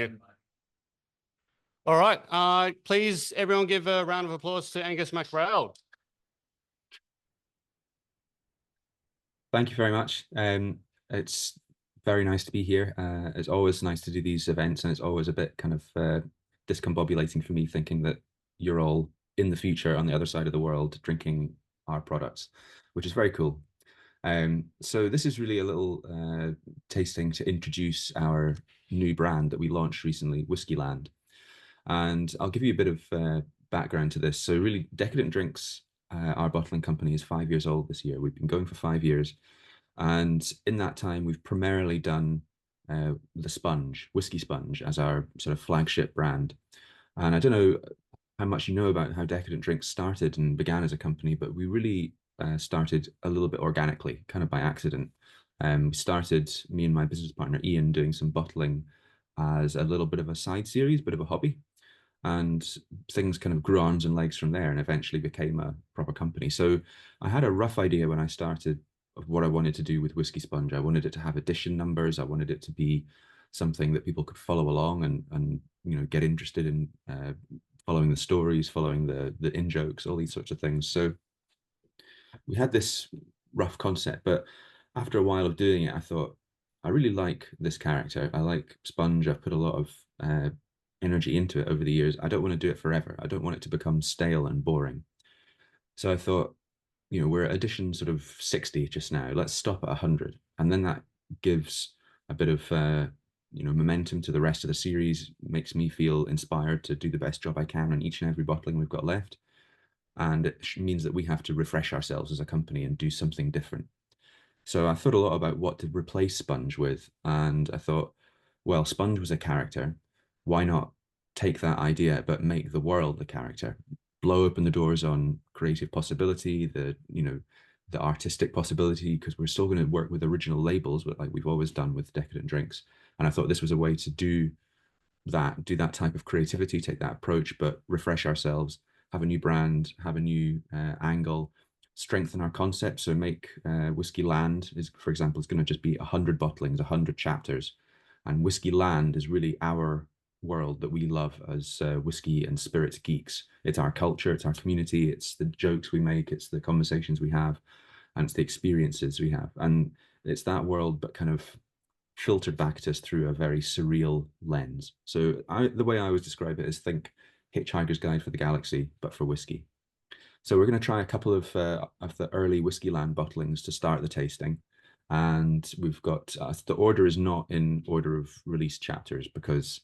Yep. All right. Please, everyone give a round of applause to Angus MacRaild. Thank you very much. It's very nice to be here. It's always nice to do these events, and it's always a bit kind of discombobulating for me thinking that you're all in the future on the other side of the world drinking our products, which is very cool. So this is really a little tasting to introduce our new brand that we launched recently, Whiskyland. And I'll give you a bit of background to this. So really, Decadent Drinks, our bottling company, is 5 years old this year. We've been going for 5 years. And in that time, we've primarily done the Sponge, Whisky Sponge, as our sort of flagship brand. And I don't know how much you know about how Decadent Drinks started and began as a company, but we really started a little bit organically, kind of by accident. We started, me and my business partner Ian, doing some bottling as a little bit of a side series, bit of a hobby. And things kind of grew arms and legs from there and eventually became a proper company. So I had a rough idea when I started of what I wanted to do with Whisky Sponge. I wanted it to have edition numbers. I wanted it to be something that people could follow along and get interested in following the stories, following the in jokes, all these sorts of things. So we had this rough concept, but after a while of doing it, I thought I really like this character. I like Sponge. I've put a lot of energy into it over the years. I don't want to do it forever. I don't want it to become stale and boring. So I thought, we're at edition sort of 60 just now. Let's stop at 100. And then that gives a bit of, momentum to the rest of the series, makes me feel inspired to do the best job I can on each and every bottling we've got left. And it means that we have to refresh ourselves as a company and do something different. So I thought a lot about what to replace Sponge with. And I thought, well, Sponge was a character. Why not take that idea, but make the world the character? Blow open the doors on creative possibility, the artistic possibility, because we're still going to work with original labels, but like we've always done with Decadent Drinks. And I thought this was a way to do that type of creativity, take that approach, but refresh ourselves, have a new brand, have a new angle, strengthen our concept. So make Whiskey Land is, for example, is going to just be 100 bottlings, 100 chapters, and Whiskey Land is really our world that we love as whiskey and spirits geeks. It's our culture, it's our community, it's the jokes we make, it's the conversations we have, and it's the experiences we have, and it's that world, but kind of filtered back to us through a very surreal lens. So the way I always describe it is think Hitchhiker's Guide for the Galaxy, but for whiskey. So we're going to try a couple of the early Whiskeyland bottlings to start the tasting. And we've got the order is not in order of release chapters because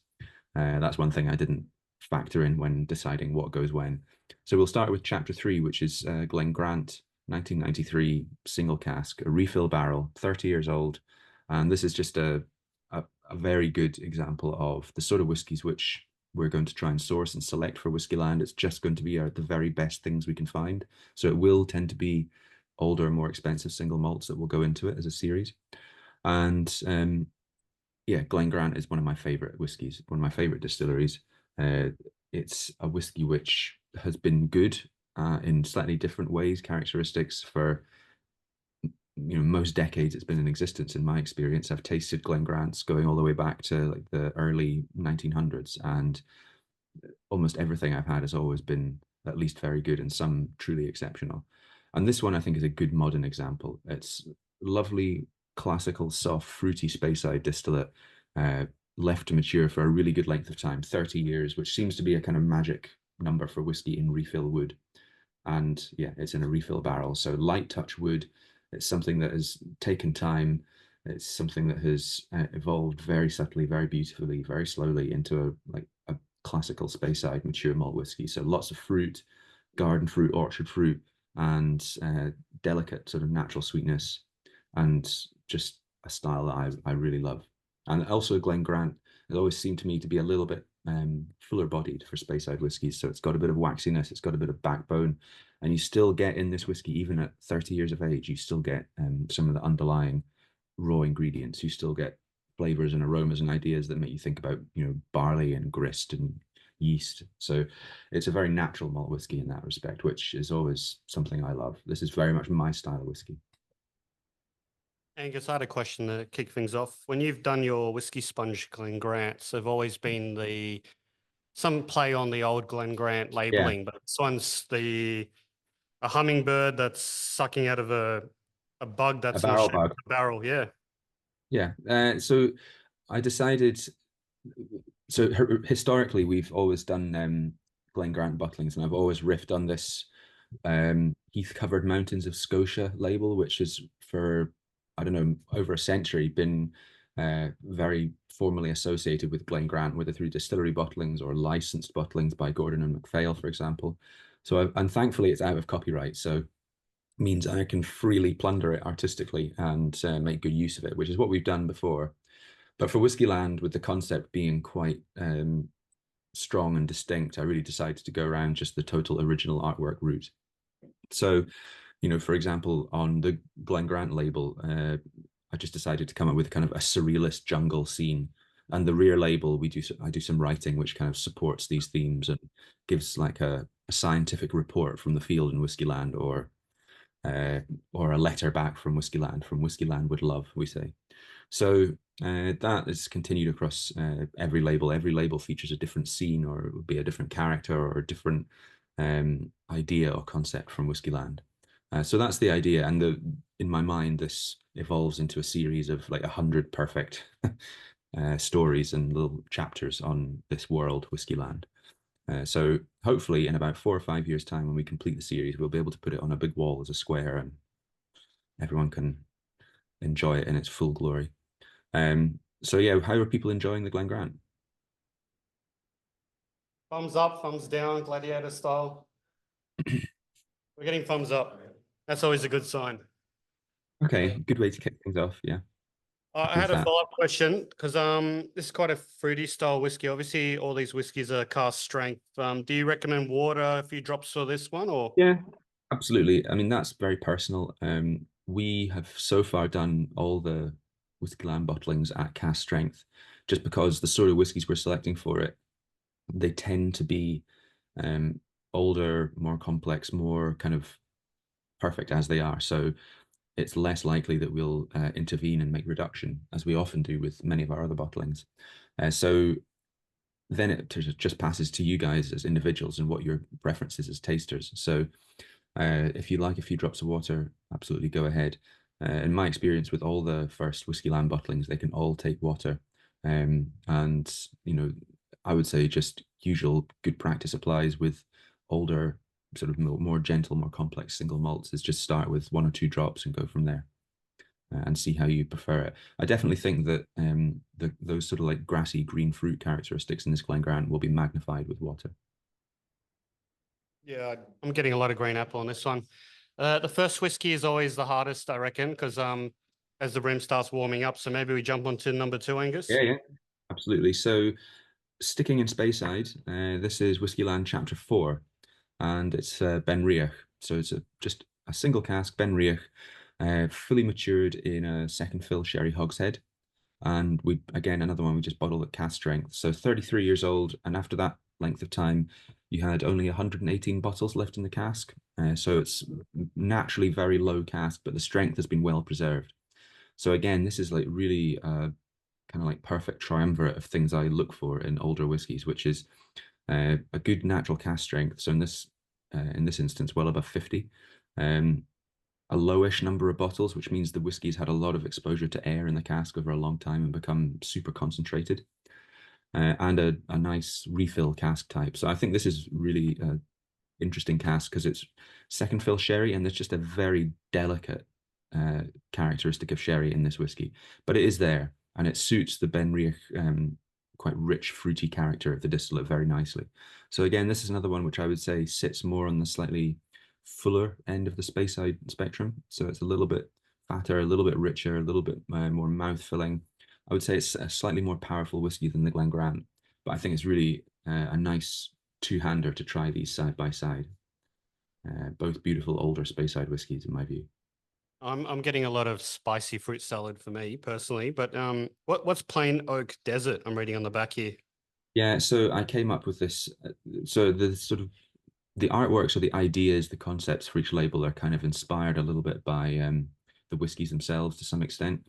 that's one thing I didn't factor in when deciding what goes when. So we'll start with chapter 3, which is Glen Grant, 1993 single cask, a refill barrel, 30 years old. And this is just a very good example of the sort of whiskies which we're going to try and source and select for Whiskeyland. It's just going to be the very best things we can find. So it will tend to be older, more expensive single malts that will go into it as a series. And yeah, Glen Grant is one of my favorite whiskies, one of my favorite distilleries. It's a whiskey which has been good in slightly different ways, characteristics for most decades it's been in existence. In my experience, I've tasted Glen Grants going all the way back to like the early 1900s, and almost everything I've had has always been at least very good and some truly exceptional. And this one I think is a good modern example. It's lovely, classical, soft, fruity Speyside distillate, uh, left to mature for a really good length of time, 30 years, which seems to be a kind of magic number for whiskey in refill wood. And yeah, it's in a refill barrel. So light touch wood. It's something that has taken time. It's something that has evolved very subtly, very beautifully, very slowly into a classical Speyside mature malt whiskey. So lots of fruit, garden fruit, orchard fruit, and delicate sort of natural sweetness, and just a style that I really love. And also Glen Grant has always seemed to me to be a little bit fuller bodied for Speyside whiskies. So it's got a bit of waxiness, it's got a bit of backbone, and you still get in this whiskey, even at 30 years of age, you still get some of the underlying raw ingredients. You still get flavors and aromas and ideas that make you think about, barley and grist and yeast. So it's a very natural malt whiskey in that respect, which is always something I love. This is very much my style of whiskey. Angus, I had a question to kick things off. When you've done your Whiskey Sponge Glen Grants, they've always been some play on the old Glen Grant Yeah, labeling, but this one's a hummingbird that's sucking out of a bug a that's in the barrel shape of bug. a barrel. Yeah. Yeah. So I decided. So historically, we've always done Glen Grant bottlings, and I've always riffed on this heath-covered mountains of Scotia label, which is for, I don't know, over a century been very formally associated with Glen Grant, whether through distillery bottlings or licensed bottlings by Gordon and MacPhail, for example. And thankfully it's out of copyright, so means I can freely plunder it artistically and make good use of it, which is what we've done before. But for Whiskyland, with the concept being quite strong and distinct, I really decided to go around just the total original artwork route. So, for example, on the Glen Grant label, I just decided to come up with kind of a surrealist jungle scene. And the rear label, I do some writing which kind of supports these themes and gives like a scientific report from the field in Whiskyland, uh, or a letter back from Whiskyland would love, we say. So that is continued across every label. Every label features a different scene, or it would be a different character, or a different idea or concept from Whiskyland. So that's the idea, and in my mind, this evolves into a series of like 100 perfect stories and little chapters on this world, Whiskyland. So hopefully, in about 4 or 5 years' time, when we complete the series, we'll be able to put it on a big wall as a square, and everyone can enjoy it in its full glory. So yeah, how are people enjoying the Glen Grant? Thumbs up, thumbs down, gladiator style. We're getting thumbs up. That's always a good sign. Okay, good way to kick things off. Yeah, I happy with had a that. follow-up question because this is quite a fruity style whiskey. Obviously, all these whiskeys are cask strength. Do you recommend water a few drops for this one, or? Yeah, absolutely. I mean, that's very personal. We have so far done all the Whiskyland bottlings at cask strength, just because the sort of whiskies we're selecting for it, they tend to be um, older, more complex, more kind of perfect as they are. So it's less likely that we'll intervene and make reduction, as we often do with many of our other bottlings. So then it just passes to you guys as individuals and what your preference is as tasters. So if you like a few drops of water, absolutely go ahead. In my experience with all the first Whiskyland bottlings, they can all take water. And, I would say just usual good practice applies with older, sort of more gentle, more complex single malts is just start with 1 or 2 drops and go from there and see how you prefer it. I definitely think that those sort of like grassy green fruit characteristics in this Glen Grant will be magnified with water. Yeah, I'm getting a lot of green apple on this one. The first whiskey is always the hardest, I reckon, because as the rim starts warming up. So maybe we jump on to number two, Yeah, Angus. yeah, absolutely. So sticking in Speyside, this is Whiskyland Chapter 4, and it's Ben Riach. So it's just a single cask Ben Riach, fully matured in a second fill sherry hogshead. And we, again, another one we just bottled at cask strength. So 33 years old, and after that length of time, you had only 118 bottles left in the cask. So it's naturally very low cask, but the strength has been well preserved. So again, this is like really kind of like perfect triumvirate of things I look for in older whiskies, which is a good natural cask strength. So in this instance, well above 50. Um, a lowish number of bottles, which means the whiskey's had a lot of exposure to air in the cask over a long time and become super concentrated. And a nice refill cask type. So I think this is really interesting cask because it's second fill sherry, and there's just a very delicate characteristic of sherry in this whiskey, but it is there, and it suits the Ben Riach quite rich, fruity character of the distillate very nicely. So again, this is another one which I would say sits more on the slightly fuller end of the Speyside spectrum. So it's a little bit fatter, a little bit richer, a little bit more mouth filling. I would say it's a slightly more powerful whiskey than the Glen Grant, but I think it's really a nice two-hander to try these side by side. Both beautiful older Speyside whiskies, in my view. I'm getting a lot of spicy fruit salad for me personally, but what's plain oak desert? I'm reading on the back here. Yeah, so I came up with this. So the sort of the artworks or the ideas, the concepts for each label are kind of inspired a little bit by the whiskies themselves to some extent.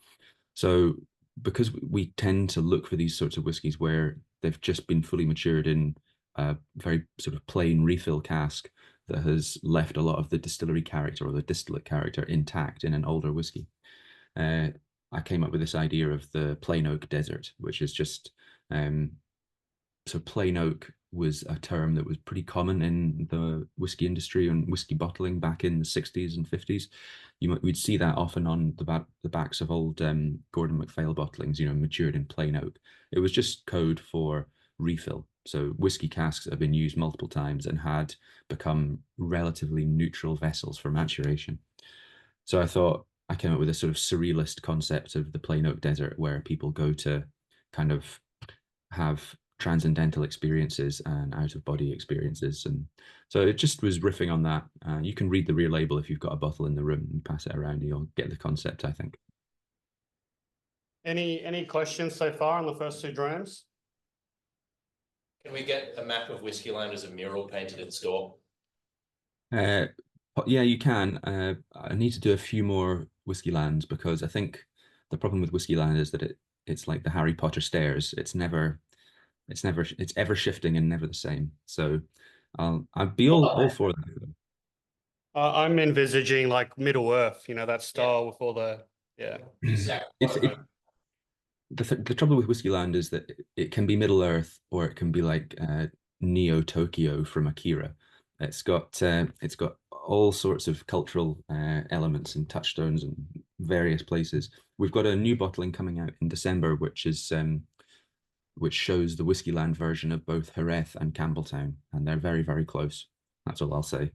So because we tend to look for these sorts of whiskies where they've just been fully matured in a very sort of plain refill cask that has left a lot of the distillery character or the distillate character intact in an older whiskey. Uh, I came up with this idea of the plain oak desert, which is just um, so plain oak was a term that was pretty common in the whiskey industry and whiskey bottling back in the 60s and 50s. We'd see that often on the backs of old Gordon MacPhail bottlings, matured in plain oak. It was just code for refill. So whiskey casks that have been used multiple times and had become relatively neutral vessels for maturation. So I came up with a sort of surrealist concept of the plain oak desert where people go to kind of have transcendental experiences and out of body experiences. And so it just was riffing on that. You can read the rear label if you've got a bottle in the room and pass it around. You'll get the concept, I think. Any questions so far on the first two drams? Can we get a map of Whiskyland as a mural painted in store? Yeah, you can. I need to do a few more Whiskeylands because I think the problem with Whiskeyland is that it's like the Harry Potter stairs. It's ever shifting and never the same. So I'd be all for that. I'm envisaging like Middle Earth, that style with all the, yeah. Exactly. The trouble with Whiskeyland is that it can be Middle Earth or it can be like Neo Tokyo from Akira. It's got all sorts of cultural elements and touchstones in various places. We've got a new bottling coming out in December, which shows the Whiskeyland version of both Jerez and Campbelltown, and they're very, very close. That's all I'll say.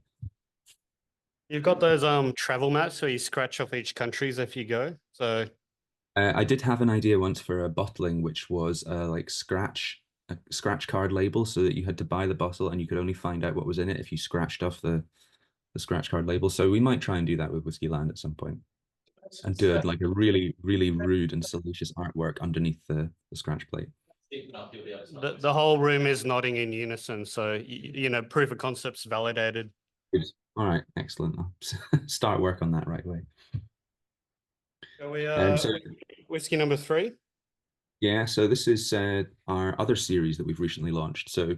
You've got those travel maps where you scratch off each countries if you go. So I did have an idea once for a bottling, which was like a scratch card label, so that you had to buy the bottle and you could only find out what was in it if you scratched off the scratch card label. So we might try and do that with Whiskeyland at some point, and do it like a really, really rude and salacious artwork underneath the scratch plate. the whole room is nodding in unison. So, proof of concept's validated. Good. All right, excellent. I'll start work on that right away. Are we, So whiskey number 3? yeah, so this is our other series that we've recently launched. So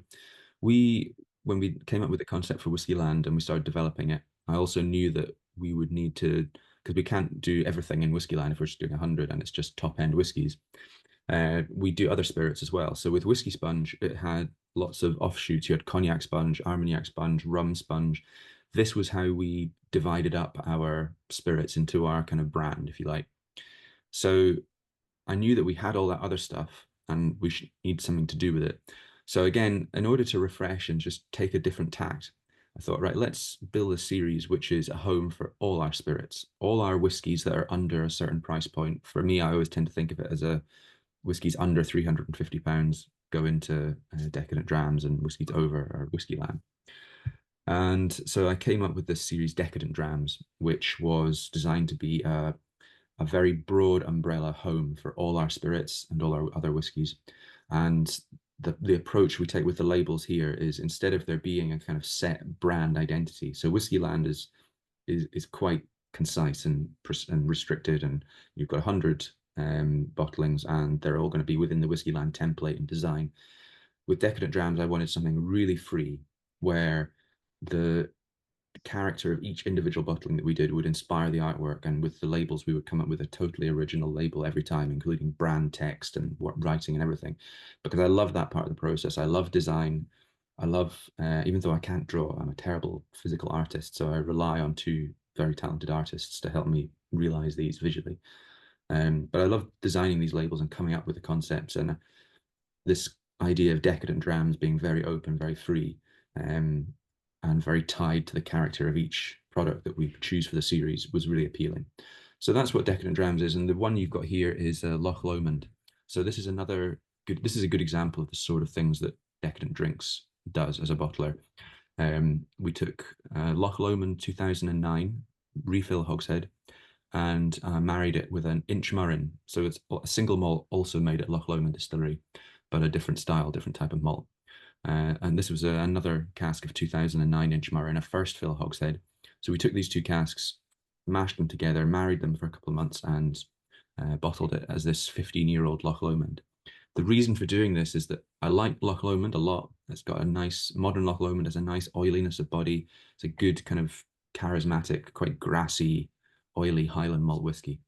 when we came up with the concept for Whiskeyland and we started developing it, I also knew that we would need to, because we can't do everything in Whiskeyland if we're just doing 100 and it's just top end whiskies. We do other spirits as well. So with Whisky Sponge, it had lots of offshoots. You had Cognac Sponge, Armagnac Sponge, Rum Sponge. This was how we divided up our spirits into our kind of brand, if you like. So I knew that we had all that other stuff and we should need something to do with it. So again, in order to refresh and just take a different tact, I thought, right, let's build a series which is a home for all our spirits, all our whiskies that are under a certain price point. For me, I always tend to think of it as whiskies under £350 go into Decadent Drams, and whiskies over are Whiskeyland. And so I came up with this series, Decadent Drams, which was designed to be a very broad umbrella home for all our spirits and all our other whiskies. And the approach we take with the labels here is, instead of there being a kind of set brand identity, so Whiskeyland is quite concise and restricted, and you've got 100 bottlings and they're all going to be within the Whiskeyland template and design. With Decadent Drams, I wanted something really free where the character of each individual bottling that we did would inspire the artwork, and with the labels we would come up with a totally original label every time, including brand text and writing and everything, because I love that part of the process. I love design. I love even though I can't draw, I'm a terrible physical artist, so I rely on 2 very talented artists to help me realize these visually. But I love designing these labels and coming up with the concepts, and this idea of Decadent Drams being very open, very free, and very tied to the character of each product that we choose for the series was really appealing. So that's what Decadent Drams is, and the one you've got here is Loch Lomond. So this is a good example of the sort of things that Decadent Drinks does as a bottler. We took Loch Lomond 2009 refill hogshead and married it with an Inchmurrin. So it's a single malt also made at Loch Lomond Distillery, but a different style, different type of malt. And this was another cask of 2009 Inchmurrin, a first fill hogshead. So we took these 2 casks, mashed them together, married them for a couple of months, and bottled it as this 15-year-old Loch Lomond. The reason for doing this is that I like Loch Lomond a lot. It's got a nice, modern Loch Lomond has a nice oiliness of body. It's a good kind of charismatic, quite grassy, oily Highland malt whiskey.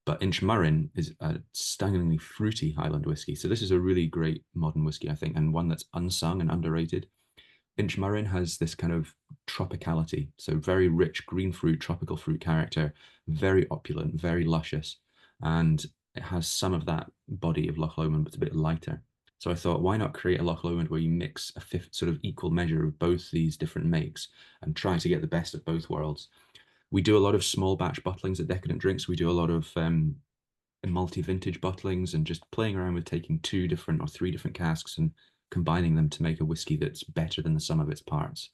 But Inchmurrin is a stunningly fruity Highland whiskey. So this is a really great modern whiskey, I think, and one that's unsung and underrated. Inchmurrin has this kind of tropicality, so very rich green fruit, tropical fruit character, very opulent, very luscious, and it has some of that body of Loch Lomond, but it's a bit lighter. So I thought, why not create a Loch Lomond where you mix a fifth sort of equal measure of both these different makes and try to get the best of both worlds. We do a lot of small batch bottlings at Decadent Drinks. We do a lot of multi-vintage bottlings and just playing around with taking 2 different or 3 different casks and combining them to make a whiskey that's better than the sum of its parts.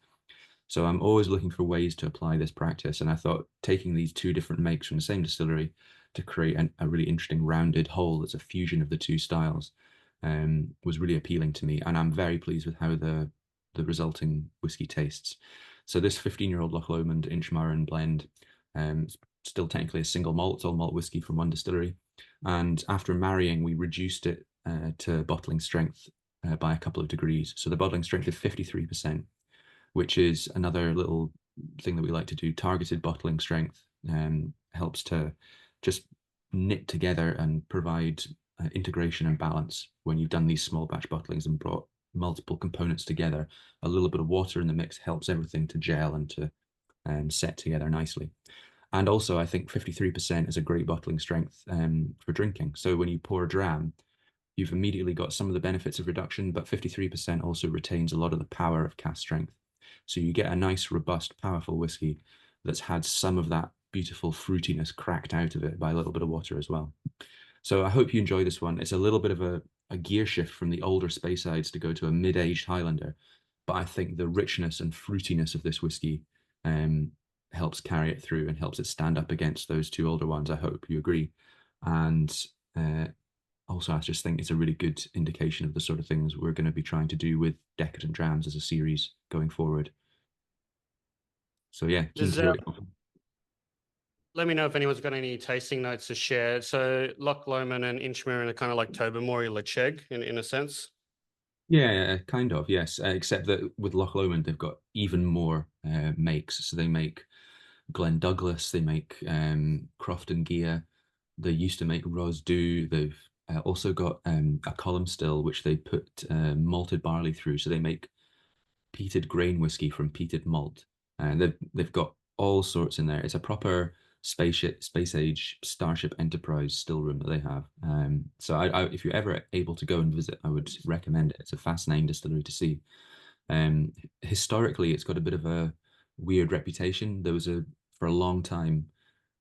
So I'm always looking for ways to apply this practice. And I thought taking these 2 different makes from the same distillery to create a really interesting rounded whole that's a fusion of the 2 styles was really appealing to me. And I'm very pleased with how the resulting whiskey tastes. So this 15-year-old Loch Lomond Inchmurrin blend, still technically a single malt, it's all malt whiskey from one distillery. And after marrying, we reduced it to bottling strength by a couple of degrees. So the bottling strength is 53%, which is another little thing that we like to do. Targeted bottling strength helps to just knit together and provide integration and balance when you've done these small batch bottlings and brought multiple components together. A little bit of water in the mix helps everything to gel and to set together nicely. And also, I think 53% is a great bottling strength for drinking. So when you pour a dram, you've immediately got some of the benefits of reduction, but 53% also retains a lot of the power of cask strength. So you get a nice, robust, powerful whiskey that's had some of that beautiful fruitiness cracked out of it by a little bit of water as well. So I hope you enjoy this one. It's a little bit of a gear shift from the older Speysides to go to a mid-aged Highlander, but I think the richness and fruitiness of this whiskey helps carry it through and helps it stand up against those 2 older ones. I hope you agree. And also, I just think it's a really good indication of the sort of things we're going to be trying to do with Decadent Drams as a series going forward. So yeah, keen to hear what you think. Let me know if anyone's got any tasting notes to share. So Loch Lomond and Inchmurrin are kind of like Tobermory Lecheg in a sense. Yeah, kind of, yes. Except that with Loch Lomond, they've got even more makes. So they make Glen Douglas, they make Crofton Gia, they used to make Ros Du. They've also got a column still, which they put malted barley through. So they make peated grain whiskey from peated malt. And they've got all sorts in there. It's a proper space age Starship Enterprise still room that they have. So if you're ever able to go and visit, I would recommend it. It's a fascinating distillery to see. Historically, it's got a bit of a weird reputation. For a long time,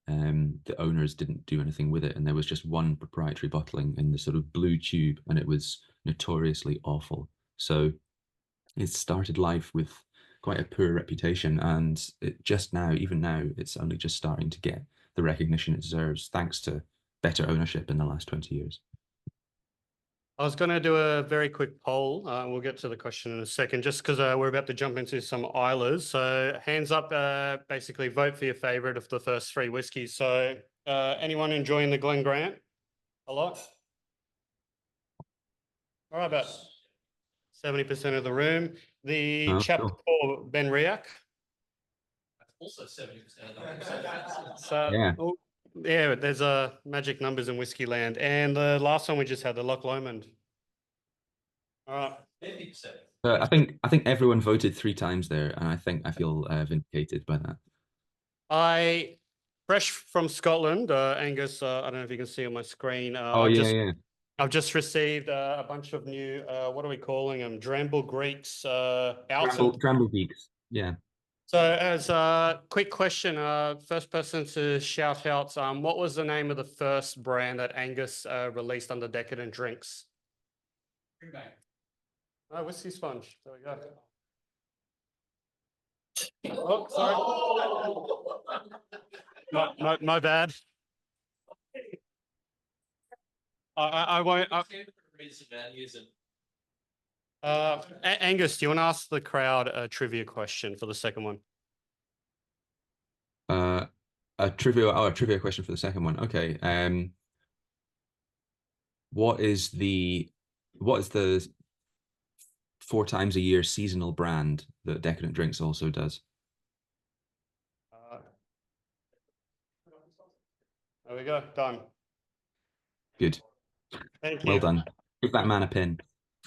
the owners didn't do anything with it, and there was just one proprietary bottling in the sort of blue tube, and it was notoriously awful. So it started life with quite a poor reputation, and even now, it's only just starting to get the recognition it deserves, thanks to better ownership in the last 20 years. I was going to do a very quick poll. We'll get to the question in a second, just because we're about to jump into some Islers. So hands up, basically vote for your favorite of the first 3 whiskies. So anyone enjoying the Glen Grant a lot? All right, about 70% of the room. The Chapter Cool. 4 Ben Riach. Also 70% of them. So, Yeah. yeah, there's magic numbers in Whiskyland. And the last one we just had, the Loch Lomond. All right. 50%. I think everyone voted 3 times there, and I feel vindicated by that. Fresh from Scotland, Angus, I don't know if you can see on my screen. Yeah. I've just received a bunch of new, what are we calling them? Dramble Greeks outs. Dramble Geeks. Yeah. So as a quick question, first person to shout out, what was the name of the first brand that Angus released under Decadent Drinks? Oh, Whisky Sponge. There we go. Oh, sorry. My bad. I won't. Angus, do you want to ask the crowd a trivia question for the second one? a trivia question for the second one. Okay. What is the 4 times a year seasonal brand that Decadent Drinks also does? There we go. Done. Good. Thank Well you. done. Give that man a pin.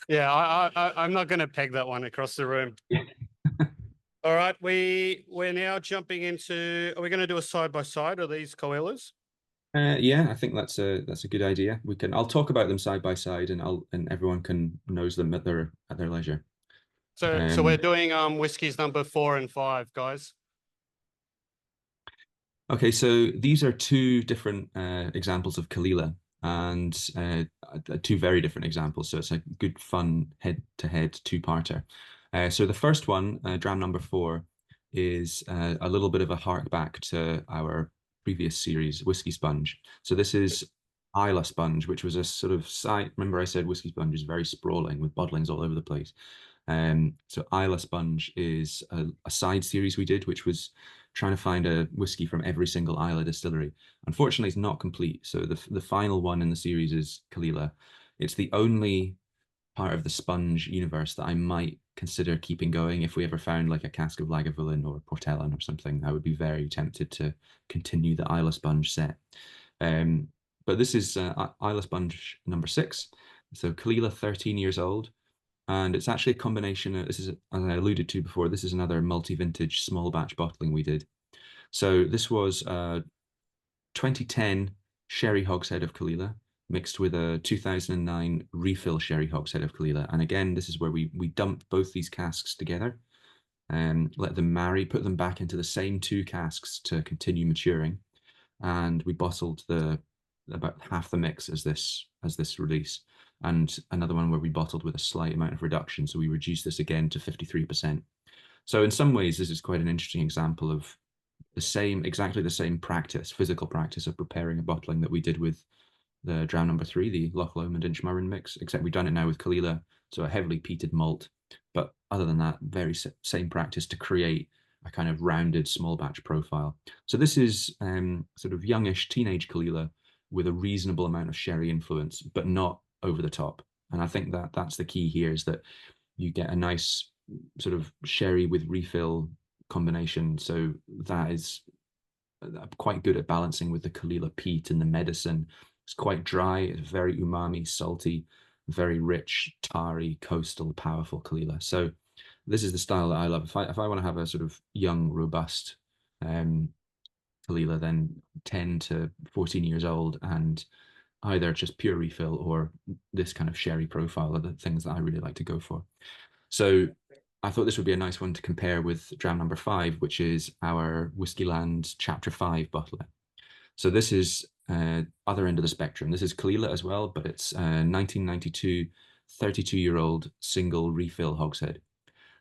Yeah, I'm not going to peg that one across the room. All right, we're now jumping into. Are we going to do a side by side of these Coelhos? Yeah, I think that's a good idea. I'll talk about them side by side, and everyone can nose them at their leisure. So we're doing whiskies number 4 and 5, guys. Okay, so these are 2 different examples of Caol Ila, and 2 very different examples. So it's a good fun head-to-head 2-parter. So the first one, dram number 4, is a little bit of a hark back to our previous series, Whisky Sponge. So this is Islay Sponge, which was a sort of side. Remember, I said Whisky Sponge is very sprawling with bottlings all over the place. So Islay Sponge is a side series we did, which was trying to find a whiskey from every single Islay distillery. Unfortunately, it's not complete. So the final one in the series is Caol Ila. It's the only part of the Sponge universe that I might consider keeping going. If we ever found like a cask of Lagavulin or Portellan or something, I would be very tempted to continue the Islay Sponge set. But this is Islay Sponge number 6. So Caol Ila, 13 years old. And it's actually a combination of, this is, as I alluded to before, this is another multi-vintage small batch bottling we did. So this was a 2010 sherry hogshead of Caol Ila mixed with a 2009 refill sherry hogshead of Caol Ila. And again, this is where we dumped both these casks together and let them marry, put them back into the same 2 casks to continue maturing. And we bottled about half the mix as this release, and another one where we bottled with a slight amount of reduction. So we reduced this again to 53%. So in some ways, this is quite an interesting example of exactly the same physical practice of preparing a bottling that we did with the dram number 3, the Loch Lomond and Inchmurrin mix, except we've done it now with Caol Ila, so a heavily peated malt. But other than that, very same practice to create a kind of rounded small batch profile. So this is sort of youngish teenage Caol Ila with a reasonable amount of sherry influence, but not over the top. And I think that that's the key here, is that you get a nice sort of sherry with refill combination. So that is quite good at balancing with the Caol Ila peat and the medicine. It's quite dry, it's very umami, salty, very rich, tarry, coastal, powerful Caol Ila. So this is the style that I love. If I want to have a sort of young, robust Caol Ila, then 10 to 14 years old, and either just pure refill or this kind of sherry profile are the things that I really like to go for. So I thought this would be a nice one to compare with dram number 5, which is our Whiskyland Chapter 5 bottler. So this is other end of the spectrum. This is Caol Ila as well, but it's 1992 32-year-old single refill hogshead.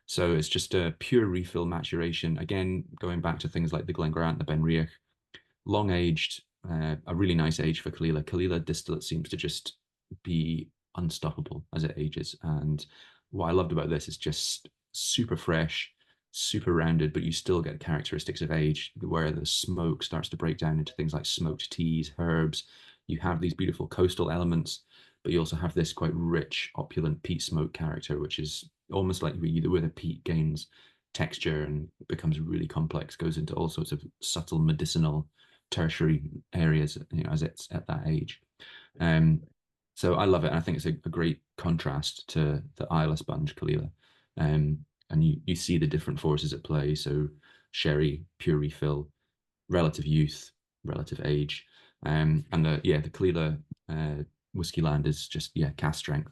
So it's just a pure refill maturation. Again, going back to things like the Glengrant, the Benriach, long aged, a really nice age for Caol Ila. Caol Ila distillate seems to just be unstoppable as it ages. And what I loved about this is just super fresh, super rounded, but you still get characteristics of age where the smoke starts to break down into things like smoked teas, herbs. You have these beautiful coastal elements, but you also have this quite rich, opulent peat smoke character, which is almost like where the peat gains texture and becomes really complex, goes into all sorts of subtle medicinal tertiary areas, as it's at that age. So I love it, and I think it's a great contrast to the Islay Sponge Caol Ila. And you see the different forces at play. So sherry, pure refill, relative youth, relative age, and the Caol Ila Whiskyland is just cask strength,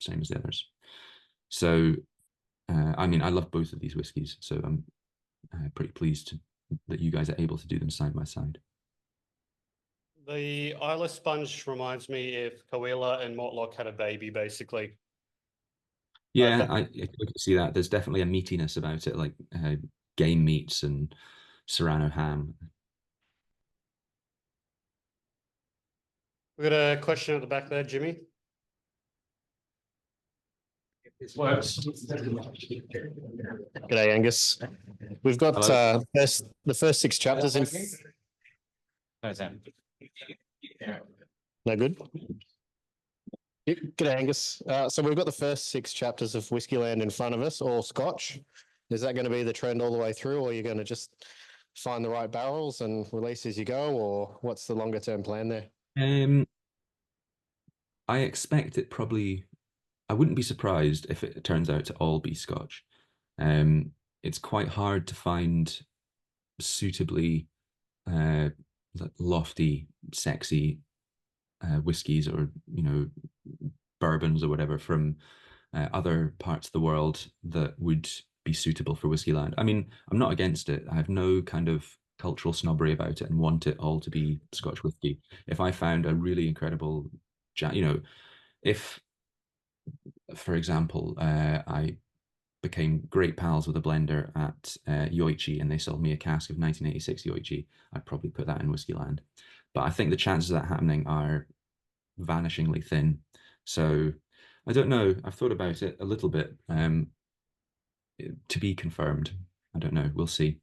same as the others. So I mean, I love both of these whiskies, so I'm pretty pleased that you guys are able to do them side by side. The Islay Sponge reminds me if Caol Ila and Mortlock had a baby, basically. Yeah, I can see that. There's definitely a meatiness about it, like game meats and Serrano ham. We've got a question at the back there, Jimmy. G'day, Angus. We've got the first 6 chapters in. No good? G'day, Angus. So we've got the first 6 chapters of Whiskyland in front of us, all Scotch. Is that going to be the trend all the way through, or are you going to just find the right barrels and release as you go, or what's the longer term plan there? I expect it probably. I wouldn't be surprised if it turns out to all be Scotch. It's quite hard to find suitably lofty, sexy whiskies or bourbons or whatever from other parts of the world that would be suitable for Whiskyland. I mean, I'm not against it. I have no kind of cultural snobbery about it and want it all to be Scotch whiskey. If I found a really incredible, if, for example, I became great pals with a blender at Yoichi and they sold me a cask of 1986 Yoichi, I'd probably put that in Whiskyland. But I think the chances of that happening are vanishingly thin. So I don't know. I've thought about it a little bit. To be confirmed. I don't know. We'll see.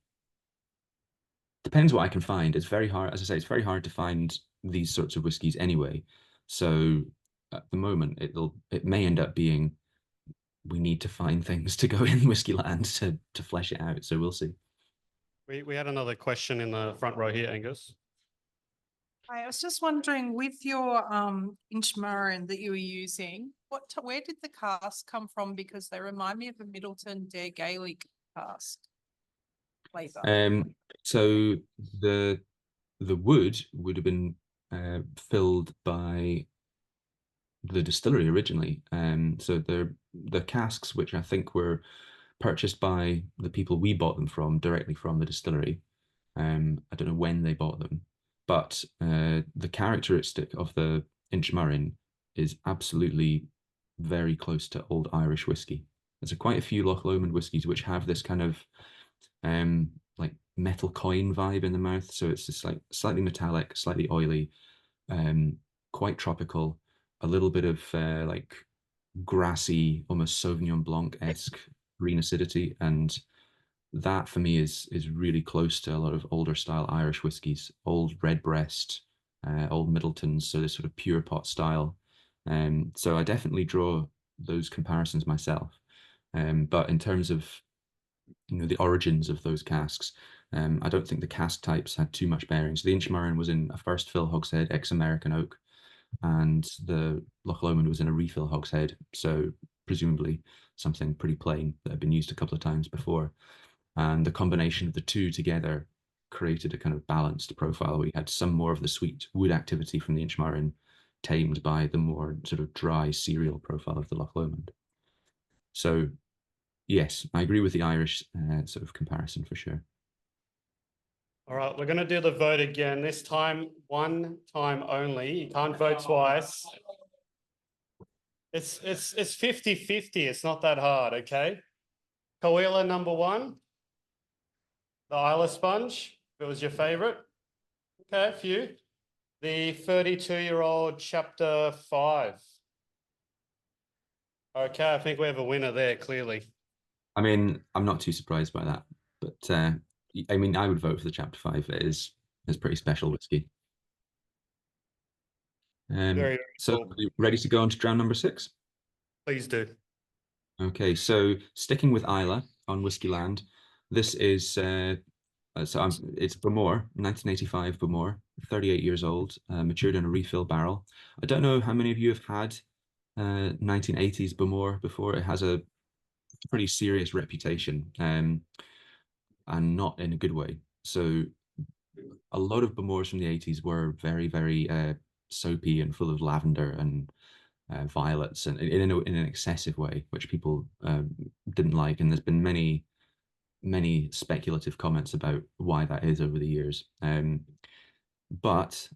Depends what I can find. It's very hard, as I say, it's very hard to find these sorts of whiskies anyway. So at the moment, it may end up being we need to find things to go in Whiskyland to flesh it out. So we'll see. We had another question in the front row here, Angus. I was just wondering, with your Inchmurrin that you were using, where did the cask come from? Because they remind me of a Middleton Dare Gaelic cask flavour. So the wood would have been filled by the distillery originally. So the casks, which I think were purchased by the people we bought them from directly from the distillery. I don't know when they bought them, but the characteristic of the Inchmurrin is absolutely very close to old Irish whiskey. There's quite a few Loch Lomond whiskies which have this kind of like metal coin vibe in the mouth. So it's just like slightly metallic, slightly oily, quite tropical, a little bit of like grassy, almost Sauvignon Blanc-esque green acidity. And that for me is really close to a lot of older style Irish whiskies, old Redbreast, old Middletons, so this sort of pure pot style. So I definitely draw those comparisons myself. But in terms of the origins of those casks, I don't think the cask types had too much bearing. So the Inchmurrin was in a first fill hogshead, ex-American oak, and the Loch Lomond was in a refill hogshead, so presumably something pretty plain that had been used a couple of times before. And the combination of the two together created a kind of balanced profile. We had some more of the sweet wood activity from the Inchmurrin, tamed by the more sort of dry cereal profile of the Loch Lomond. So yes, I agree with the Irish sort of comparison for sure. All right, we're going to do the vote again. This time, one time only. You can't vote twice. It's 50-50. It's not that hard, okay? Coela number 1. The Isla Sponge, if it was your favorite. Okay, a few. The 32-year-old Chapter 5. Okay, I think we have a winner there, clearly. I mean, I'm not too surprised by that, but I mean, I would vote for the Chapter 5. It is pretty special whiskey. Very so cool. are you ready to go on to round number 6? Please do. Okay, so sticking with Isla on Whiskyland, this is it's Bowmore, 1985 Bowmore, 38 years old, matured in a refill barrel. I don't know how many of you have had 1980s Bowmore before. It has a pretty serious reputation, and not in a good way. So a lot of Bowmores from the 80s were very, very soapy and full of lavender and violets, and in an excessive way, which people didn't like. And there's been many speculative comments about why that is over the years. But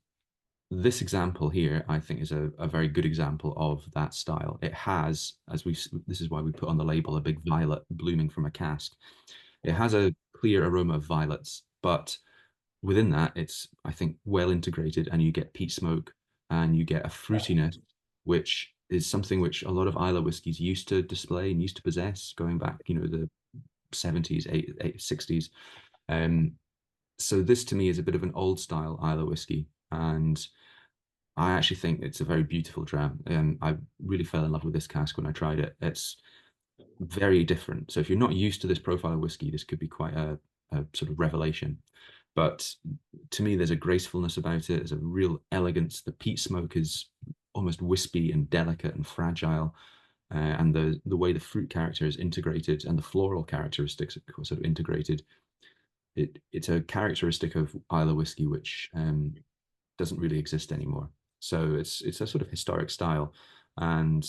this example here, I think, is a very good example of that style. It has, this is why we put on the label, a big violet blooming from a cask. It has a clear aroma of violets, but within that, it's, I think, well integrated, and you get peat smoke and you get a fruitiness, which is something which a lot of Islay whiskies used to display and used to possess, going back, the 70s, 60s. so this to me is a bit of an old style Islay whiskey, and I actually think it's a very beautiful dram. I really fell in love with this cask when I tried it. It's very different. So if you're not used to this profile of whiskey, this could be quite a sort of revelation. But to me, there's a gracefulness about it. There's a real elegance. The peat smoke is almost wispy and delicate and fragile. And the way the fruit character is integrated and the floral characteristics are sort of integrated, it's a characteristic of Islay whiskey which doesn't really exist anymore. So it's a sort of historic style, and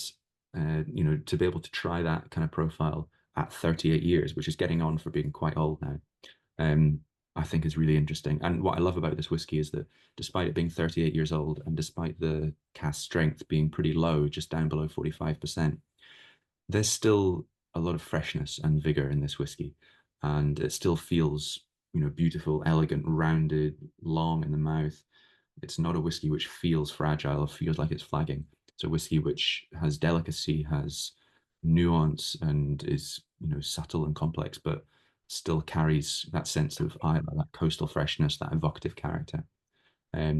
you know, to be able to try that kind of profile at 38 years, which is getting on for being quite old now, I think is really interesting. And what I love about this whiskey is that despite it being 38 years old and despite the cask strength being pretty low, just down below 45%, there's still a lot of freshness and vigor in this whiskey, and it still feels, you know, beautiful, elegant, rounded, long in the mouth. It's not a whiskey which feels fragile or feels like it's flagging. It's a whiskey which has delicacy, has nuance, and is, you know, subtle and complex, but still carries that sense of Islay, that coastal freshness, that evocative character.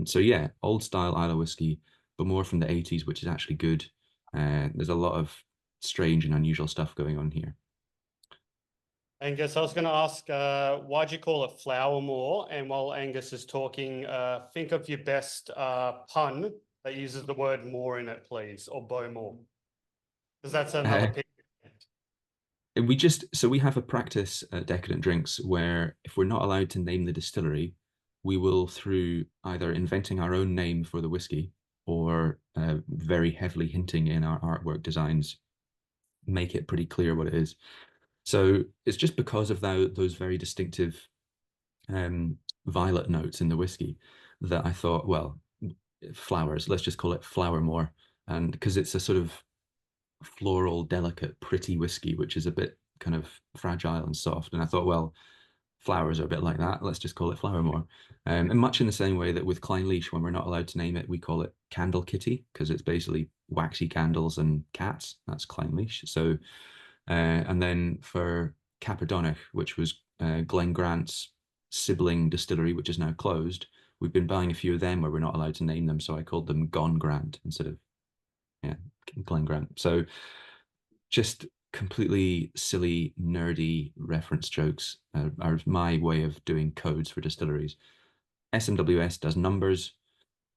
So yeah, old style Islay whiskey, but more from the 80s, which is actually good. There's a lot of strange and unusual stuff going on here. Angus, I was going to ask, why'd you call it flower more? And while Angus is talking, think of your best pun that uses the word more in it, please, or bow more, because that's another picture. We have a practice at Decadent Drinks where if we're not allowed to name the distillery, we will, through either inventing our own name for the whiskey or very heavily hinting in our artwork designs, make it pretty clear what it is. So it's just because of those very distinctive violet notes in the whiskey that I thought, well, flowers, let's just call it flower more. And because it's a sort of floral, delicate, pretty whiskey, which is a bit kind of fragile and soft. And I thought, well, flowers are a bit like that. Let's just call it flower more. And much in the same way that with Clynelish, when we're not allowed to name it, we call it Candle Kitty, because it's basically waxy candles and cats. That's Clynelish. So, and then for Caperdonach, which was Glen Grant's sibling distillery, which is now closed, we've been buying a few of them where we're not allowed to name them. So I called them Gone Grant instead of, yeah, Glen Grant. So just completely silly, nerdy reference jokes are my way of doing codes for distilleries. SMWS does numbers,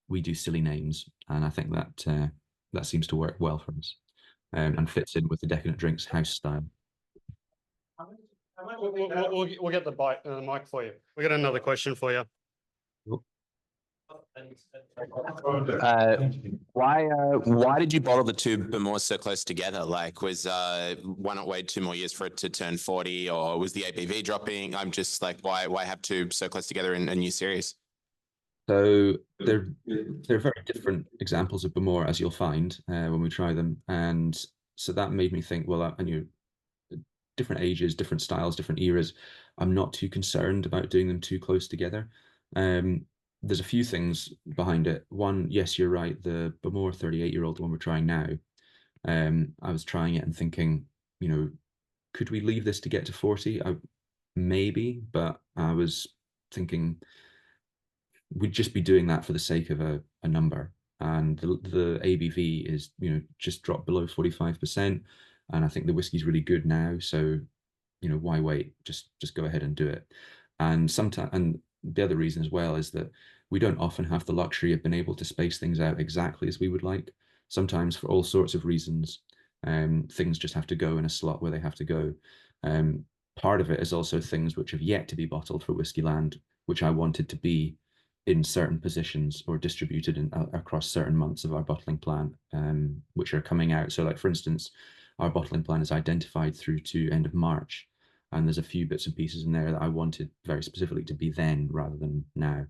we do silly names, and I think that that seems to work well for us, and fits in with the Decadent Drinks house style. We'll get the mic for you. We got another question for you. Why did you bottle the two Bamors so close together? Like, why not wait 2 more years for it to turn 40, or was the ABV dropping? I'm just like, why have two so close together in a new series? So they're very different examples of Bamor, as you'll find when we try them, and so that made me think, well, I knew different ages, different styles, different eras. I'm not too concerned about doing them too close together. There's a few things behind it. One, yes, you're right. The Bamor 38-year-old one we're trying now, I was trying it and thinking, you know, could we leave this to get to 40? Maybe, but I was thinking we'd just be doing that for the sake of a number. And the ABV is, you know, just dropped below 45%. And I think the whiskey's really good now. So, you know, why wait? Just go ahead and do it. And sometimes, and the other reason as well is that we don't often have the luxury of being able to space things out exactly as we would like. Sometimes for all sorts of reasons, things just have to go in a slot where they have to go. Part of it is also things which have yet to be bottled for Whiskyland, which I wanted to be in certain positions or distributed across certain months of our bottling plan, which are coming out. So like, for instance, our bottling plan is identified through to end of March. And there's a few bits and pieces in there that I wanted very specifically to be then rather than now.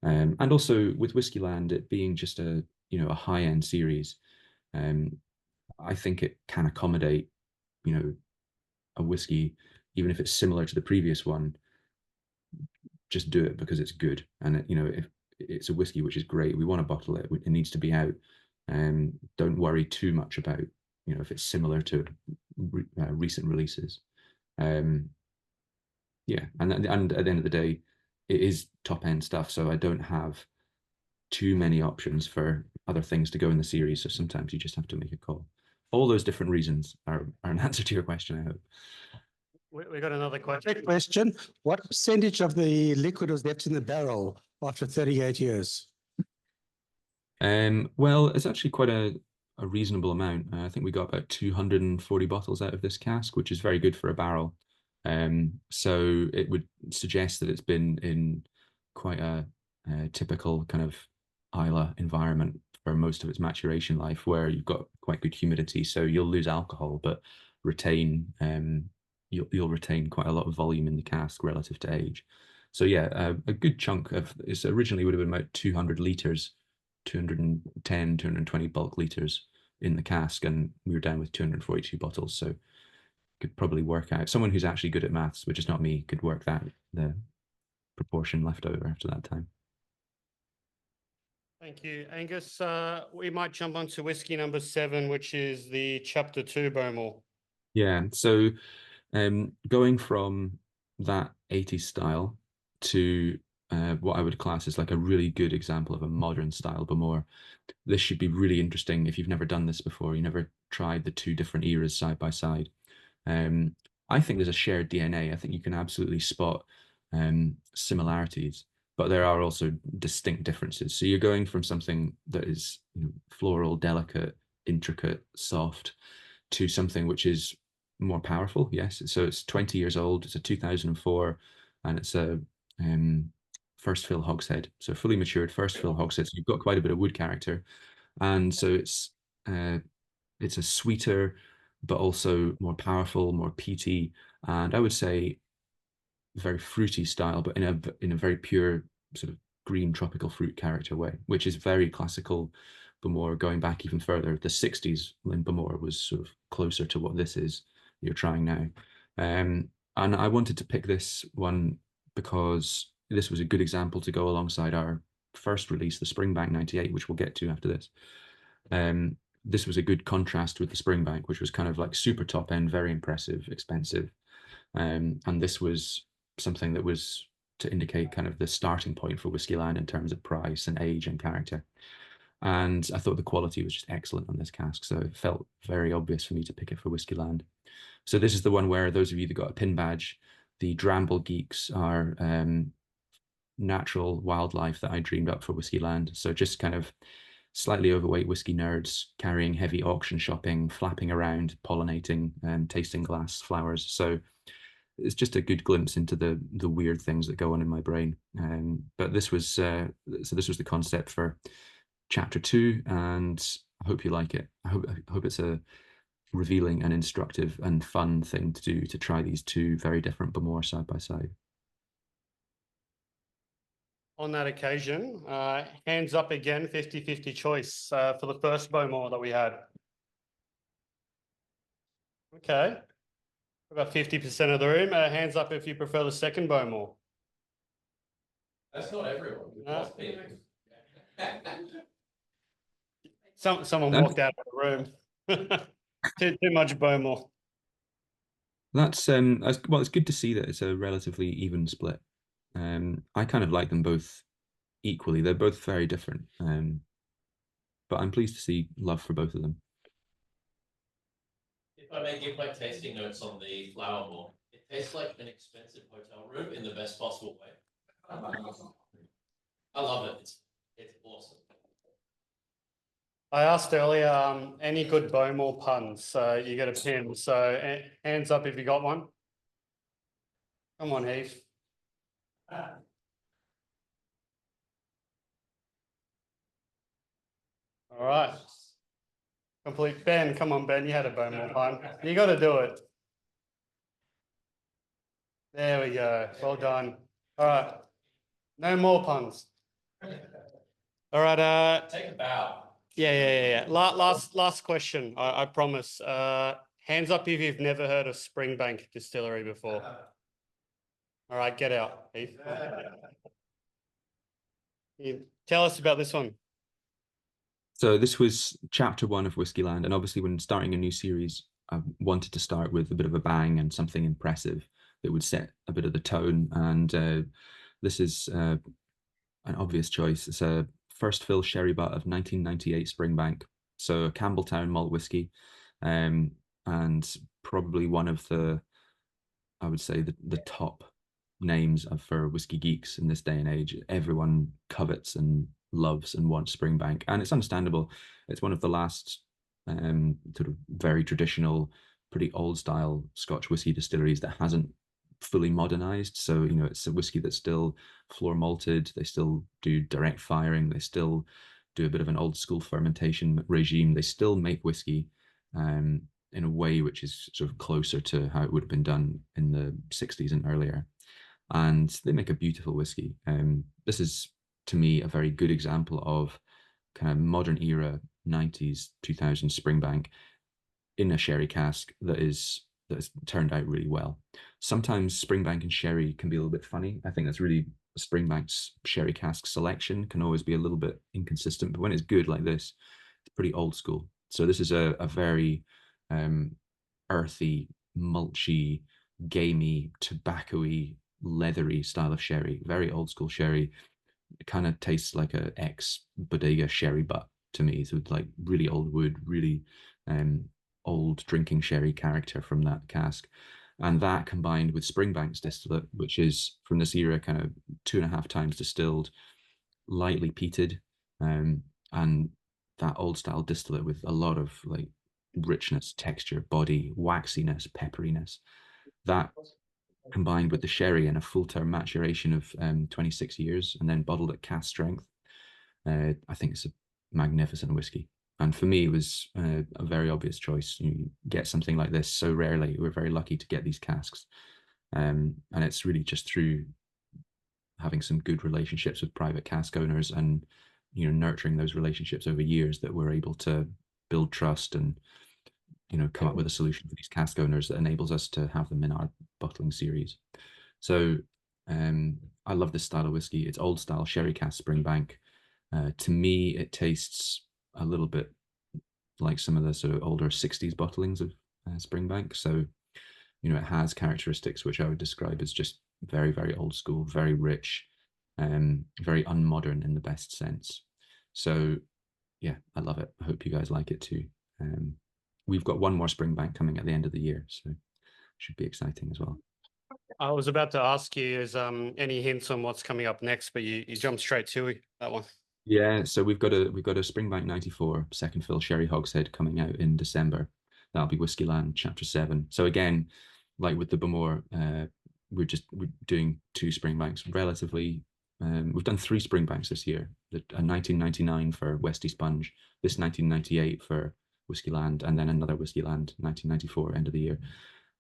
And also with Whiskyland, it being just a, you know, a high-end series, I think it can accommodate, you know, a whiskey, even if it's similar to the previous one, just do it because it's good. And it, you know, if it's a whiskey which is great, we want to bottle it, it needs to be out. Don't worry too much about, you know, if it's similar to recent releases. Yeah, and at the end of the day, it is top end stuff, so I don't have too many options for other things to go in the series. So sometimes you just have to make a call. All those different reasons are an answer to your question, I hope. We got another question. Quick question. What percentage of the liquid was left in the barrel after 38 years? Well, it's actually quite a reasonable amount. I think we got about 240 bottles out of this cask, which is very good for a barrel. So it would suggest that it's been in quite a typical kind of Islay environment for most of its maturation life, where you've got quite good humidity, so you'll lose alcohol, but retain you'll retain quite a lot of volume in the cask relative to age. So yeah, a good chunk of this originally would have been about 200 liters, 210, 220 bulk liters in the cask, and we were down with 242 bottles. So could probably work out, someone who's actually good at maths, which is not me, could work that the proportion left over after that time. Thank you, Angus. We might jump on to whiskey number 7, which is the chapter 2 Bowmore. Yeah, so going from that 80s style to what I would class as like a really good example of a modern style Bowmore. This should be really interesting if you've never done this before, you never tried the two different eras side by side. I think there's a shared DNA. I think you can absolutely spot similarities, but there are also distinct differences. So you're going from something that is, you know, floral, delicate, intricate, soft, to something which is more powerful. Yes. So it's 20 years old. It's a 2004, and it's a first fill hogshead. So fully matured first fill hogshead. So you've got quite a bit of wood character, and so it's a sweeter, but also more powerful, more peaty, and I would say very fruity style, but in a very pure sort of green tropical fruit character way, which is very classical Bowmore. Going back even further, the 60s when Bowmore was sort of closer to what this is you're trying now. And I wanted to pick this one because this was a good example to go alongside our first release, the Springbank 98, which we'll get to after this. This was a good contrast with the Springbank, which was kind of like super top end, very impressive, expensive. And this was something that was to indicate kind of the starting point for Whiskyland in terms of price and age and character. And I thought the quality was just excellent on this cask, so it felt very obvious for me to pick it for Whiskyland. So this is the one where those of you that got a pin badge, the Dramble geeks are natural wildlife that I dreamed up for Whiskyland. So just kind of slightly overweight whiskey nerds carrying heavy auction shopping, flapping around, pollinating and tasting glass flowers. So it's just a good glimpse into the weird things that go on in my brain. But this was so this was the concept for chapter 2, and I hope you like it. I hope it's a revealing and instructive and fun thing to do, to try these two very different Bowmore side by side. On that occasion, hands up again, 50-50 choice for the first Bowmore that we had. Okay. About 50% of the room. Hands up if you prefer the second Bowmore. That's not everyone. No. Most people. Someone walked out of the room. too much Bowmore. That's well, it's good to see that it's a relatively even split. I kind of like them both equally. They're both very different, but I'm pleased to see love for both of them. If I may give my tasting notes on the flower more, it tastes like an expensive hotel room in the best possible way. I love it. It's awesome. I asked earlier, any good Bowmore puns? You get a pin. So hands up if you got one. Come on, Heath. All right. Complete. Ben, come on, Ben. You had a Bowmore pun. You got to do it. There we go. Well done. All right. No more puns. All right. Take a bow. Yeah. Last question. I promise. Hands up if you've never heard of Springbank Distillery before. All right, get out, Heath. Tell us about this one. So this was chapter 1 of Whiskyland, and obviously when starting a new series, I wanted to start with a bit of a bang and something impressive that would set a bit of the tone. And this is an obvious choice. It's a first fill sherry butt of 1998 Springbank, so Campbelltown malt whiskey, and probably one of the, I would say, the top names for whiskey geeks in this day and age. Everyone covets and loves and wants Springbank, and it's understandable. It's one of the last sort of very traditional, pretty old style Scotch whiskey distilleries that hasn't fully modernized. So, you know, it's a whiskey that's still floor malted. They still do direct firing. They still do a bit of an old school fermentation regime. They still make whiskey in a way which is sort of closer to how it would have been done in the 60s and earlier. And they make a beautiful whiskey. This is, to me, a very good example of kind of modern era 90s, 2000s Springbank in a sherry cask that has turned out really well. Sometimes Springbank and sherry can be a little bit funny. I think that's really Springbank's sherry cask selection can always be a little bit inconsistent, but when it's good like this, it's pretty old school. So this is a very earthy, mulchy, gamey, tobacco-y, leathery style of sherry. Very old school sherry. It kind of tastes like a ex-bodega sherry butt to me. So it's like really old wood, really old drinking sherry character from that cask. And that combined with Springbank's distillate, which is from this era kind of 2.5 times distilled, lightly peated, and that old style distillate with a lot of like richness, texture, body, waxiness, pepperiness. That combined with the sherry and a full term maturation of 26 years and then bottled at cask strength, I think it's a magnificent whiskey. And for me, it was a very obvious choice. You get something like this so rarely. We're very lucky to get these casks. And it's really just through having some good relationships with private cask owners and, you know, nurturing those relationships over years that we're able to build trust and, you know, come up with a solution for these cask owners that enables us to have them in our bottling series. So I love this style of whiskey. It's old style sherry cask Springbank. To me, it tastes a little bit like some of the sort of older 60s bottlings of Springbank. So, you know, it has characteristics which I would describe as just very, very old school, very rich, very unmodern in the best sense. So, yeah, I love it. I hope you guys like it too. We've got one more Springbank coming at the end of the year, so should be exciting as well. I was about to ask you, is any hints on what's coming up next, but you jumped straight to that one. Yeah, so we've got a Springbank 94 second fill sherry hogshead coming out in December. That'll be Whiskyland Chapter 7. So again, like with the Bowmore, we're doing 2 Springbanks relatively. We've done 3 Springbanks this year. A 1999 for Whisky Sponge, this 1998 for Whiskyland, and then another Whiskyland 1994 end of the year.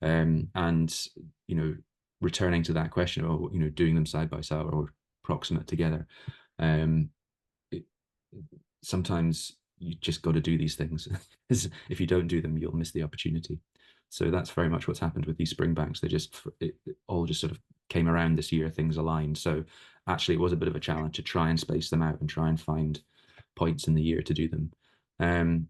And you know, returning to that question, or you know, doing them side by side or proximate together. Sometimes you just got to do these things. If you don't do them, you'll miss the opportunity. So that's very much what's happened with these Springbanks. It all just sort of came around this year, things aligned. So actually it was a bit of a challenge to try and space them out and try and find points in the year to do them.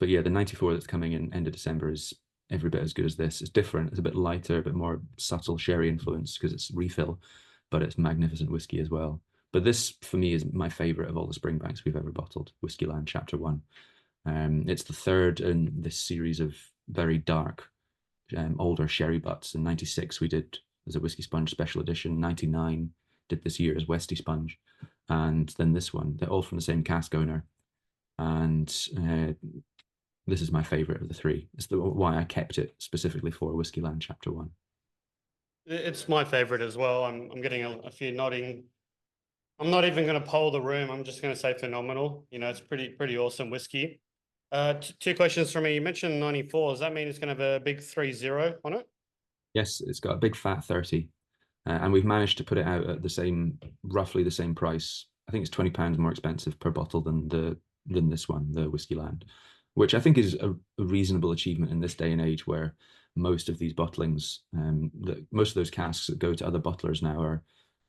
But yeah, the 94 that's coming in end of December is every bit as good as this. It's different. It's a bit lighter, a bit more subtle sherry influence because it's refill, but it's magnificent whiskey as well. But this, for me, is my favorite of all the Springbanks we've ever bottled, Whiskyland Chapter 1. It's the third in this series of very dark, older sherry butts. In 96, we did as a Whisky Sponge special edition. 99 did this year as WhiskySponge. And then this one, they're all from the same cask owner. And this is my favorite of the 3. It's why I kept it specifically for Whiskyland Chapter 1. It's my favorite as well. I'm getting a few nodding. I'm not even going to poll the room. I'm just going to say phenomenal. You know, it's pretty awesome whiskey. 2 questions from me. You mentioned 94. Does that mean it's going to have a big 30 on it? Yes, it's got a big fat 30. And we've managed to put it out at roughly the same price. I think it's £20 more expensive per bottle than this one, the Whiskyland, which I think is a reasonable achievement in this day and age where most of these bottlings, most of those casks that go to other bottlers now are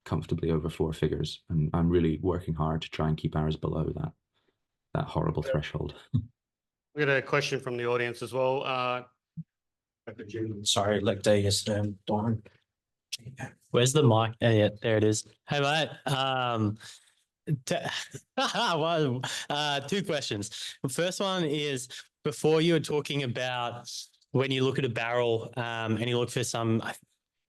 comfortably over 4 figures, and I'm really working hard to try and keep ours below that horrible threshold. We got a question from the audience as well. Sorry, like day yesterday, I'm dying. Where's the mic? Oh, yeah, there it is. Hey, mate. Well, two questions. The first one is, before you were talking about when you look at a barrel and you look for some, I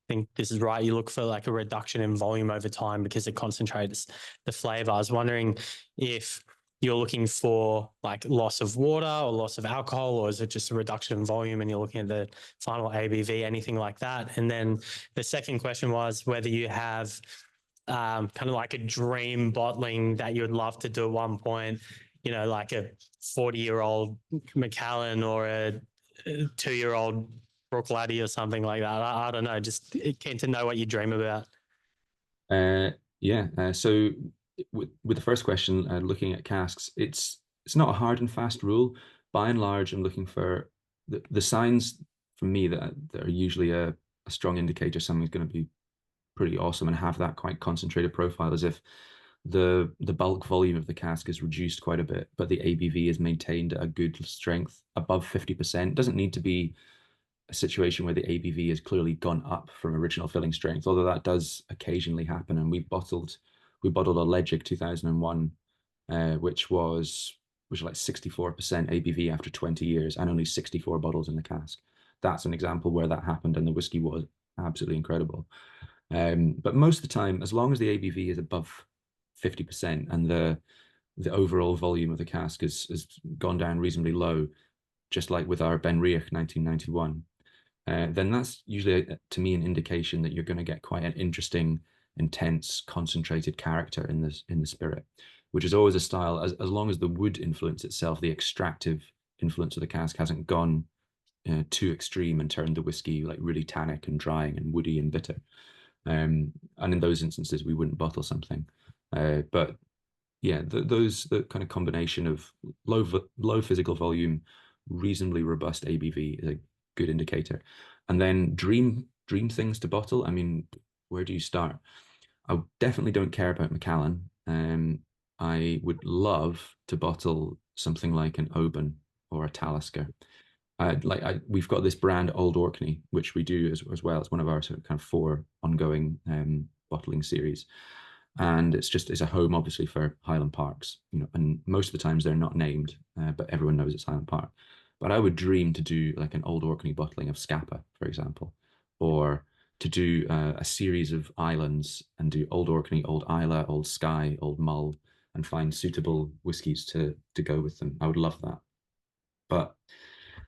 think this is right, you look for like a reduction in volume over time because it concentrates the flavor. I was wondering if you're looking for like loss of water or loss of alcohol, or is it just a reduction in volume and you're looking at the final ABV, anything like that? And then the second question was whether you have kind of like a dream bottling that you would love to do at one point, you know, like a 40-year-old Macallan or a 2-year-old Brook Laddie or something like that. I don't know, just keen to know what you dream about. So with the first question, looking at casks, it's not a hard and fast rule. By and large, I'm looking for the signs for me that are usually a strong indicator something's going to be pretty awesome and have that quite concentrated profile, as if the bulk volume of the cask is reduced quite a bit, but the ABV is maintained at a good strength above 50%. It doesn't need to be a situation where the ABV has clearly gone up from original filling strength, although that does occasionally happen. And we bottled a Legic 2001, which was like 64% ABV after 20 years and only 64 bottles in the cask. That's an example where that happened, and the whiskey was absolutely incredible. But most of the time, as long as the ABV is above 50% and the overall volume of the cask has gone down reasonably low, just like with our Benriach 1991, then that's usually, to me, an indication that you're going to get quite an interesting, intense, concentrated character in the spirit, which is always a style, as long as the wood influence itself, the extractive influence of the cask hasn't gone too extreme and turned the whiskey like really tannic and drying and woody and bitter. And in those instances, we wouldn't bottle something. But yeah, the kind of combination of low physical volume, reasonably robust ABV is a good indicator. And then dream things to bottle. I mean, where do you start? I definitely don't care about Macallan. I would love to bottle something like an Oban or a Talisker. We've got this brand Old Orkney, which we do as well. It's one of our sort of kind of 4 ongoing bottling series, and it's a home obviously for Highland Parks, you know, and most of the times they're not named, but everyone knows it's Highland Park. But I would dream to do like an Old Orkney bottling of Scapa, for example, or to do a series of islands and do Old Orkney, Old Isla, Old Skye, Old Mull, and find suitable whiskies to go with them. I would love that. But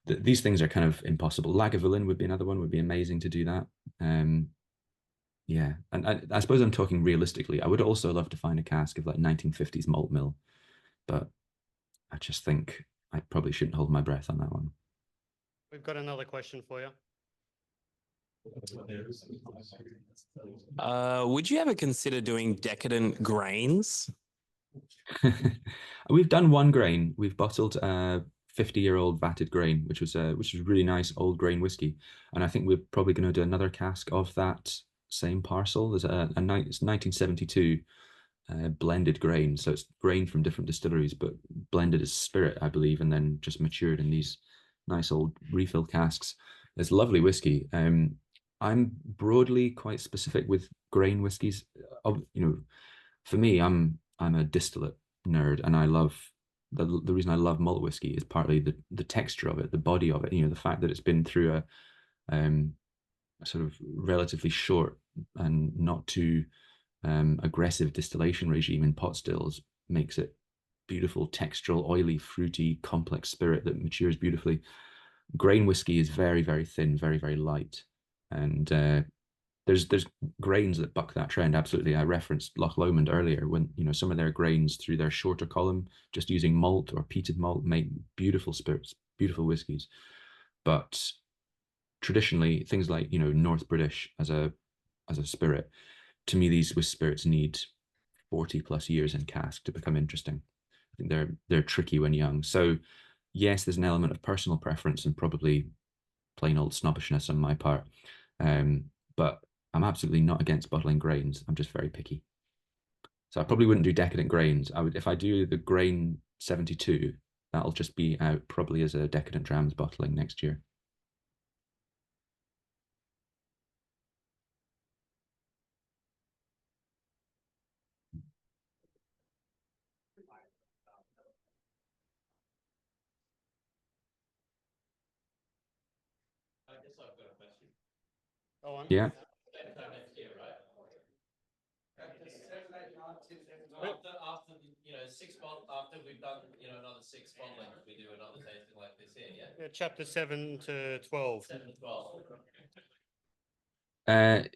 these things are kind of impossible. Lagavulin would be another one, would be amazing to do that. Yeah, and I suppose I'm talking realistically. I would also love to find a cask of like 1950s malt mill, but I just think I probably shouldn't hold my breath on that one. We've got another question for you. Would you ever consider doing decadent grains? We've done one grain. We've bottled 50-year-old vatted grain, which was really nice old grain whiskey, and I think we're probably going to do another cask of that same parcel. There's it's 1972 blended grain, so it's grain from different distilleries, but blended as spirit, I believe, and then just matured in these nice old refill casks. It's lovely whiskey. I'm broadly quite specific with grain whiskies. You know, for me, I'm a distillate nerd, and I love the reason I love malt whiskey is partly the texture of it, the body of it. You know, the fact that it's been through a sort of relatively short and not too aggressive distillation regime in pot stills makes it beautiful, textural, oily, fruity, complex spirit that matures beautifully. Grain whiskey is very, very thin, very, very light, and there's grains that buck that trend. Absolutely, I referenced Loch Lomond earlier, when you know some of their grains through their shorter column, just using malt or peated malt, make beautiful spirits, beautiful whiskies. But traditionally, things like North British as a spirit, to me, these whisk spirits need 40+ years in cask to become interesting. I think they're tricky when young. So yes, there's an element of personal preference and probably plain old snobbishness on my part. But I'm absolutely not against bottling grains. I'm just very picky. So I probably wouldn't do decadent grains. If I do the grain 72, that'll just be out probably as a Decadent Drams bottling next year. Go on. Yeah. Next year, right? After you know, after we've done, you know, another 6 bottlings, we do another tasting like this here, yeah? Yeah, chapter 7 to 12. 7 to 12.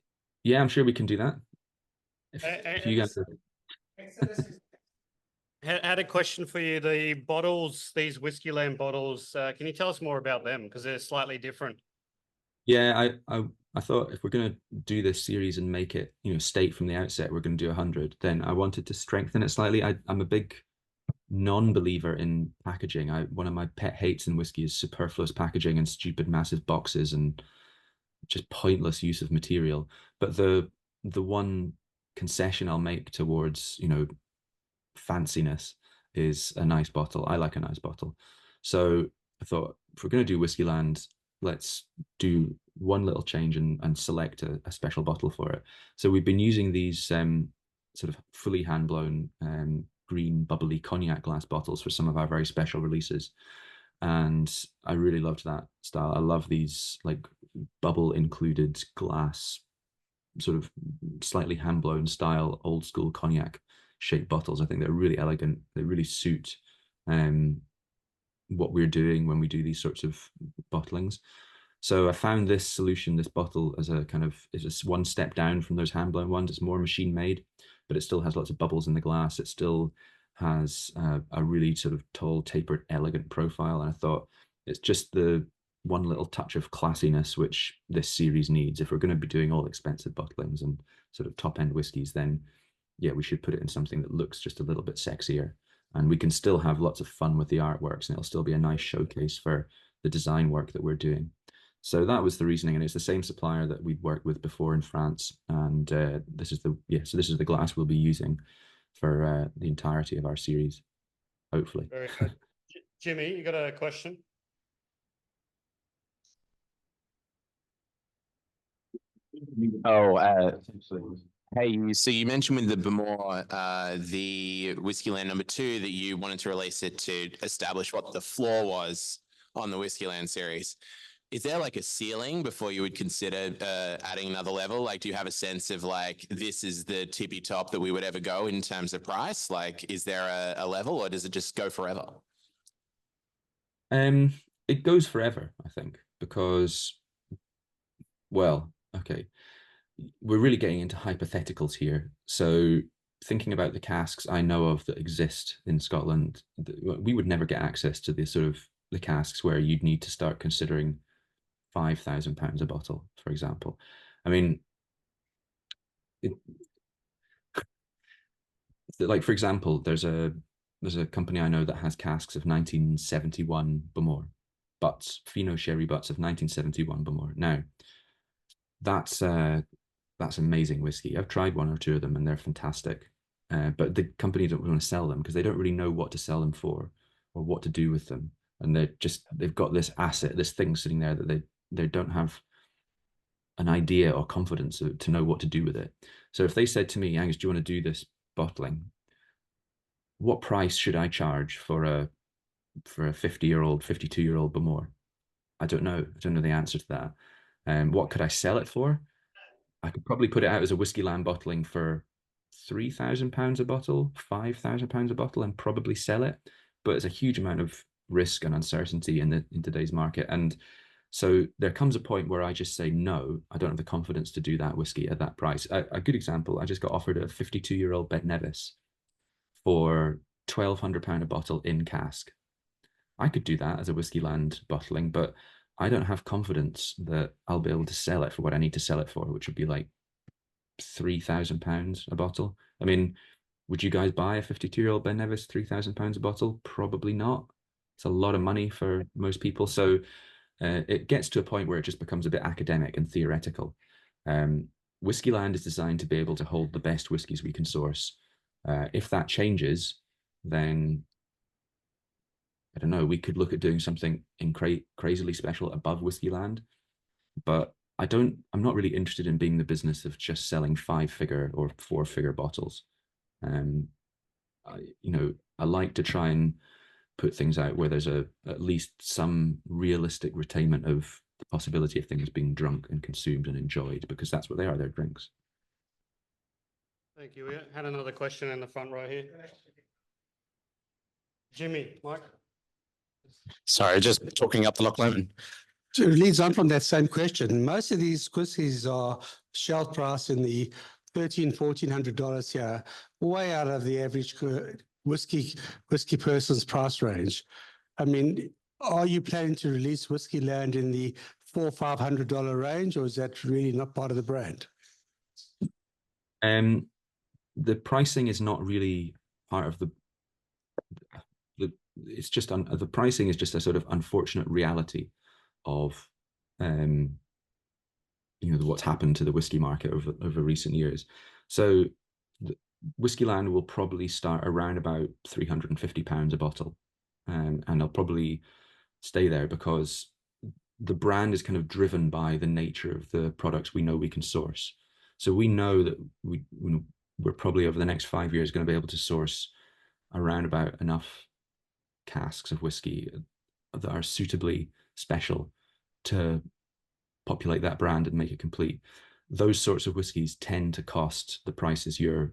Yeah, I'm sure we can do that. If you guys Had a question for you. The bottles, these Whiskyland bottles, can you tell us more about them? Because they're slightly different. Yeah, I thought if we're going to do this series and make it, you know, state from the outset we're going to do 100, then I wanted to strengthen it slightly. I'm a big non-believer in packaging. One of my pet hates in whiskey is superfluous packaging and stupid massive boxes and just pointless use of material. But the one concession I'll make towards, you know, fanciness is a nice bottle. I like a nice bottle. So I thought if we're going to do Whiskyland, let's do one little change and select a special bottle for it. So we've been using these sort of fully hand blown green bubbly cognac glass bottles for some of our very special releases. And I really loved that style. I love these like bubble included glass, sort of slightly hand blown style, old school cognac shaped bottles. I think they're really elegant. They really suit what we're doing when we do these sorts of bottlings. So I found this solution, this bottle, as a kind of is one step down from those hand blown ones. It's more machine made, but it still has lots of bubbles in the glass. It still has a really sort of tall, tapered, elegant profile. And I thought it's just the one little touch of classiness which this series needs. If we're going to be doing all expensive bottlings and sort of top end whiskies, then yeah, we should put it in something that looks just a little bit sexier. And we can still have lots of fun with the artworks, and it'll still be a nice showcase for the design work that we're doing. So that was the reasoning, and it's the same supplier that we'd worked with before in France. And this is the glass we'll be using for the entirety of our series, hopefully. Very good. Jimmy, you got a question? Oh, hey, so you mentioned with the Bemore, the Whiskyland #2 that you wanted to release it to establish what the floor was on the Whiskyland series. Is there like a ceiling before you would consider adding another level? Like, do you have a sense of like, this is the tippy top that we would ever go in terms of price? Like, is there a level, or does it just go forever? It goes forever, I think, because, well, okay, we're really getting into hypotheticals here. So thinking about the casks I know of that exist in Scotland, we would never get access to the sort of the casks where you'd need to start considering £5,000 a bottle, for example. I mean, like for example, there's a company I know that has casks of 1971 Bemore butts, Fino sherry butts of 1971 Bemore. Now, that's amazing whiskey. I've tried one or two of them and they're fantastic. But the company don't want to sell them because they don't really know what to sell them for or what to do with them. And they've got this asset, this thing sitting there that they don't have an idea or confidence to know what to do with it. So if they said to me, Angus, do you want to do this bottling? What price should I charge for a 50-year-old, 52-year-old Bemore? I don't know. I don't know the answer to that. What could I sell it for? I could probably put it out as a Whiskyland bottling for £3,000 a bottle, £5,000 a bottle, and probably sell it. But it's a huge amount of risk and uncertainty in today's market. And so there comes a point where I just say, no, I don't have the confidence to do that whiskey at that price. A good example, I just got offered a 52-year-old Bet Nevis for £1,200 a bottle in cask. I could do that as a Whiskyland bottling, but I don't have confidence that I'll be able to sell it for what I need to sell it for, which would be like £3,000 a bottle. I mean, would you guys buy a 52-year-old Ben Nevis £3,000 a bottle? Probably not. It's a lot of money for most people. So it gets to a point where it just becomes a bit academic and theoretical. Whiskyland is designed to be able to hold the best whiskies we can source. If that changes, then I don't know, we could look at doing something crazily special above Whiskyland, but I'm not really interested in being in the business of just selling 5-figure or 4-figure bottles. I like to try and put things out where there's at least some realistic retainment of the possibility of things being drunk and consumed and enjoyed, because that's what they are, they're drinks. Thank you. We had another question in the front row here. Jimmy, Mike. Sorry, just talking up the Loch Lomond. So it leads on from that same question. Most of these whiskies are shelf price in the $1,400 here, way out of the average whiskey person's price range. I mean, are you planning to release Whiskyland in the $400-500 range, or is that really not part of the brand? The pricing is not really part of the it's just the pricing is just a sort of unfortunate reality of what's happened to the whiskey market over recent years. So Whiskyland will probably start around about £350 a bottle, and they'll probably stay there because the brand is kind of driven by the nature of the products we know we can source. So we know that we're probably over the next 5 years going to be able to source around about enough casks of whiskey that are suitably special to populate that brand and make it complete. Those sorts of whiskies tend to cost the prices you're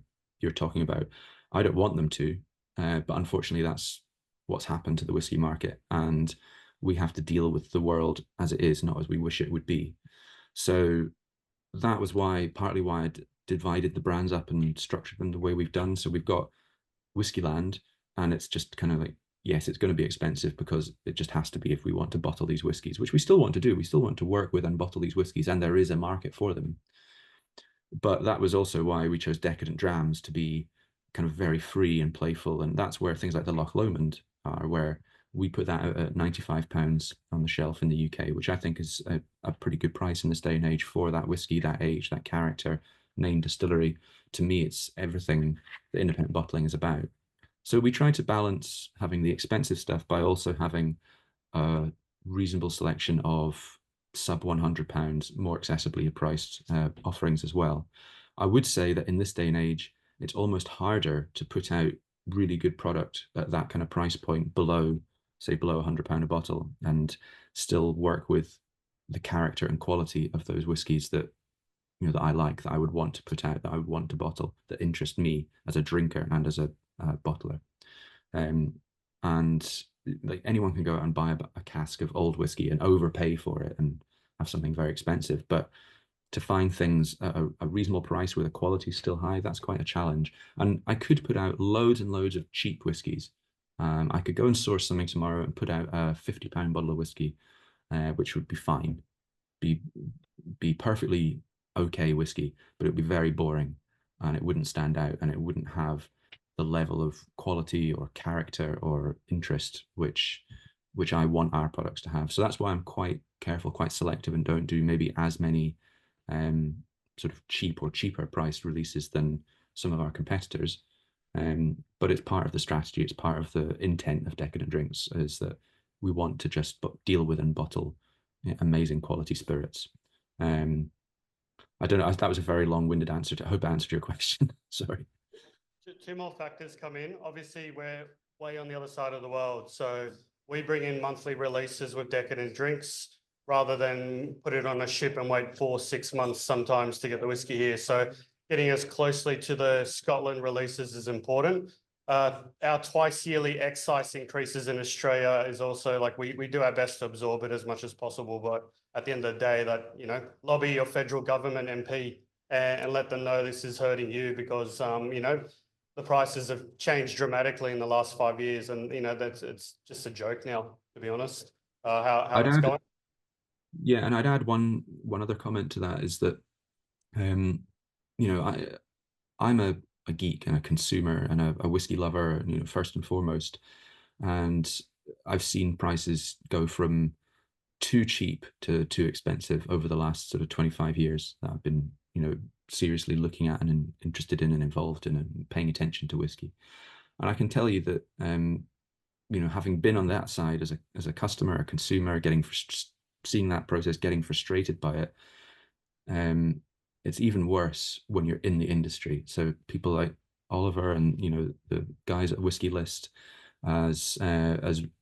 talking about. I don't want them to, but unfortunately that's what's happened to the whiskey market, and we have to deal with the world as it is, not as we wish it would be. So that was partly why I divided the brands up and structured them the way we've done. So we've got Whiskyland, and it's just kind of like, yes, it's going to be expensive because it just has to be if we want to bottle these whiskies, which we still want to do. We still want to work with and bottle these whiskies, and there is a market for them. But that was also why we chose Decadent Drams to be kind of very free and playful. And that's where things like the Loch Lomond are, where we put that out at £95 on the shelf in the UK, which I think is a pretty good price in this day and age for that whiskey, that age, that character, named distillery. To me, it's everything that independent bottling is about. So we try to balance having the expensive stuff by also having a reasonable selection of sub £100, more accessibly priced offerings as well. I would say that in this day and age, it's almost harder to put out really good product at that kind of price point below £100 a bottle, and still work with the character and quality of those whiskies that that I like, that I would want to put out, that I would want to bottle, that interest me as a drinker and as a bottler. And like anyone can go out and buy a cask of old whiskey and overpay for it and have something very expensive, but to find things at a reasonable price with a quality still high, that's quite a challenge. And I could put out loads and loads of cheap whiskies. I could go and source something tomorrow and put out a £50 bottle of whiskey, which would be fine, be perfectly okay whiskey, but it would be very boring, and it wouldn't stand out, and it wouldn't have the level of quality or character or interest which I want our products to have. So that's why I'm quite careful, quite selective, and don't do maybe as many sort of cheap or cheaper priced releases than some of our competitors. But it's part of the strategy, it's part of the intent of Decadent Drinks, is that we want to just deal with and bottle amazing quality spirits. I don't know, that was a very long-winded answer. I hope I answered your question. Sorry. Two more factors come in. Obviously, we're way on the other side of the world. So we bring in monthly releases with Decadent Drinks rather than put it on a ship and wait 4-6 months sometimes to get the whiskey here. So getting us closely to the Scotland releases is important. Our twice yearly excise increases in Australia is also like, we do our best to absorb it as much as possible. But at the end of the day, that, lobby your federal government MP and let them know this is hurting you, because, the prices have changed dramatically in the last 5 years, and it's just a joke now, to be honest. How it's going. Yeah, and I'd add one other comment to that, is that I'm a geek and a consumer and a whiskey lover, first and foremost, and I've seen prices go from too cheap to too expensive over the last sort of 25 years that I've been seriously looking at and interested in and involved in and paying attention to whiskey. And I can tell you that having been on that side as a customer, a consumer, seeing that process, getting frustrated by it, it's even worse when you're in the industry. So people like Oliver and the guys at Whiskey List as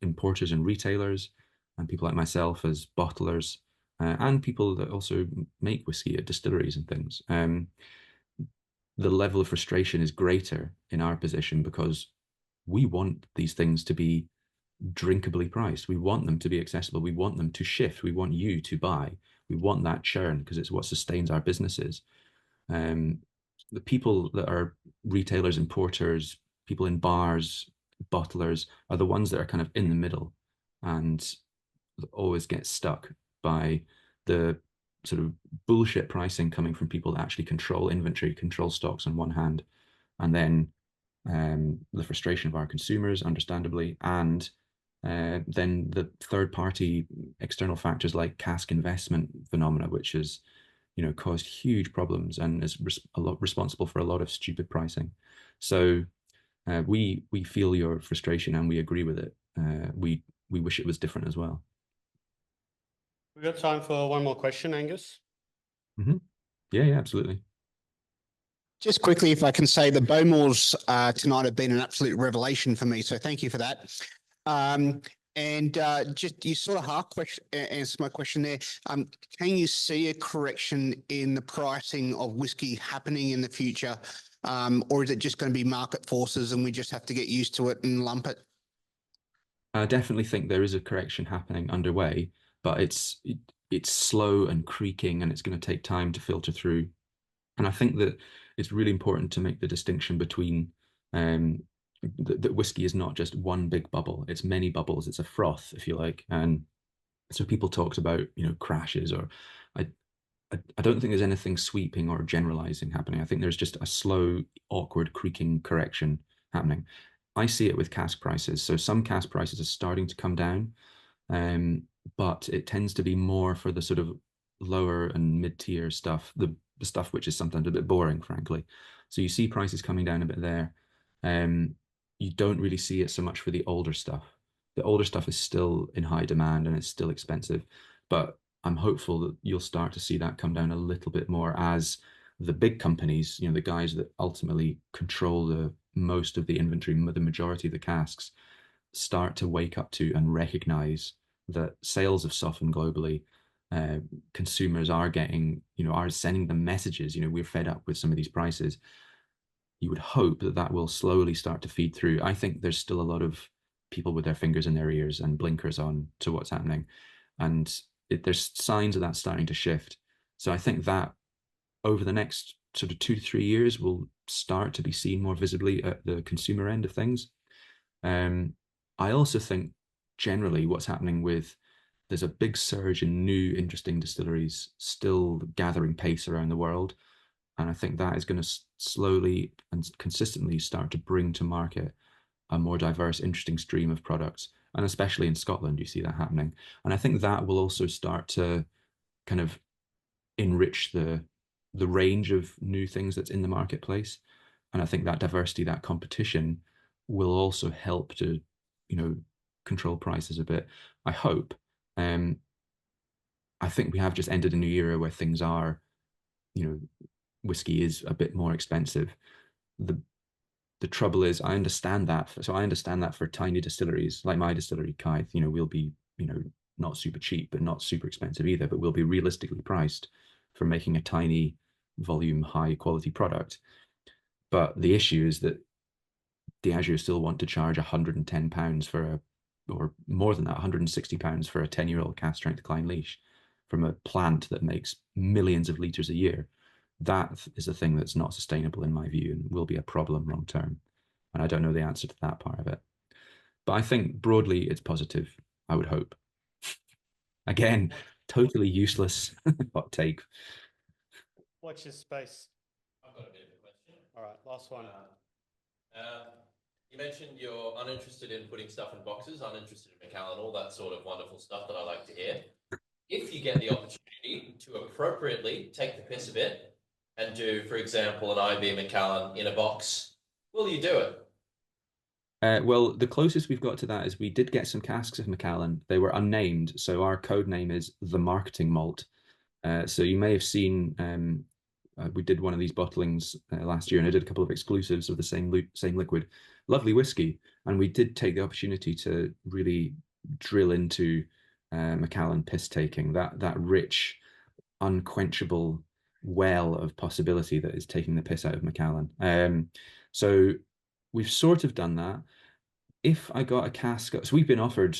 importers and retailers, and people like myself as bottlers, and people that also make whiskey at distilleries and things. The level of frustration is greater in our position because we want these things to be drinkably priced. We want them to be accessible. We want them to shift. We want you to buy. We want that churn because it's what sustains our businesses. The people that are retailers, importers, people in bars, bottlers are the ones that are kind of in the middle and always get stuck by the sort of bullshit pricing coming from people that actually control inventory, control stocks on one hand, and then the frustration of our consumers, understandably, and then the third-party external factors like cask investment phenomena, which has, caused huge problems and is responsible for a lot of stupid pricing. So we feel your frustration and we agree with it. We wish it was different as well. We've got time for one more question, Angus. Yeah, absolutely. Just quickly, if I can say, the Bowmores tonight have been an absolute revelation for me. So thank you for that. Just you sort of half answered my question there. Can you see a correction in the pricing of whiskey happening in the future? Or is it just going to be market forces and we just have to get used to it and lump it? I definitely think there is a correction happening underway, but it's slow and creaking and it's going to take time to filter through. And I think that it's really important to make the distinction between that whiskey is not just one big bubble. It's many bubbles. It's a froth, if you like. And so people talked about, crashes, or I don't think there's anything sweeping or generalizing happening. I think there's just a slow, awkward, creaking correction happening. I see it with cask prices. So some cask prices are starting to come down, but it tends to be more for the sort of lower and mid-tier stuff, the stuff which is sometimes a bit boring, frankly. So you see prices coming down a bit there. You don't really see it so much for the older stuff. The older stuff is still in high demand and it's still expensive, but I'm hopeful that you'll start to see that come down a little bit more as the big companies, the guys that ultimately control the most of the inventory, the majority of the casks, start to wake up to and recognize that sales have softened globally. Consumers are getting, are sending them messages, we're fed up with some of these prices. You would hope that that will slowly start to feed through. I think there's still a lot of people with their fingers in their ears and blinkers on to what's happening. And there's signs of that starting to shift. So I think that over the next sort of 2 to 3 years will start to be seen more visibly at the consumer end of things. I also think generally what's happening with, there's a big surge in new interesting distilleries still gathering pace around the world. And I think that is going to slowly and consistently start to bring to market a more diverse, interesting stream of products. And especially in Scotland, you see that happening. And I think that will also start to kind of enrich the range of new things that's in the marketplace. And I think that diversity, that competition will also help to, control prices a bit. I hope. I think we have just entered a new era where things are, whiskey is a bit more expensive. The trouble is, I understand that. So I understand that for tiny distilleries like my distillery, Kythe, we'll be, not super cheap, but not super expensive either, but we'll be realistically priced for making a tiny volume, high quality product. But the issue is that Diageo still want to charge £110 for or more than that, £160 for a 10-year-old cask strength Clynelish from a plant that makes millions of litres a year. That is a thing that's not sustainable in my view and will be a problem long term. And I don't know the answer to that part of it. But I think broadly it's positive, I would hope. Again, totally useless hot take. Watch your space. I've got a bit of a question. All right, last one. You mentioned you're uninterested in putting stuff in boxes, uninterested in Macallan, all that sort of wonderful stuff that I like to hear. If you get the opportunity to appropriately take the piss a bit and do, for example, an IB Macallan in a box, will you do it? Well, the closest we've got to that is we did get some casks of Macallan. They were unnamed, so our code name is the marketing malt. So you may have seen, we did one of these bottlings last year, and I did a couple of exclusives of the same liquid. Lovely whiskey, and we did take the opportunity to really drill into Macallan piss taking, that rich, unquenchable well of possibility that is taking the piss out of Macallan. So we've sort of done that. If I got a cask, so we've been offered,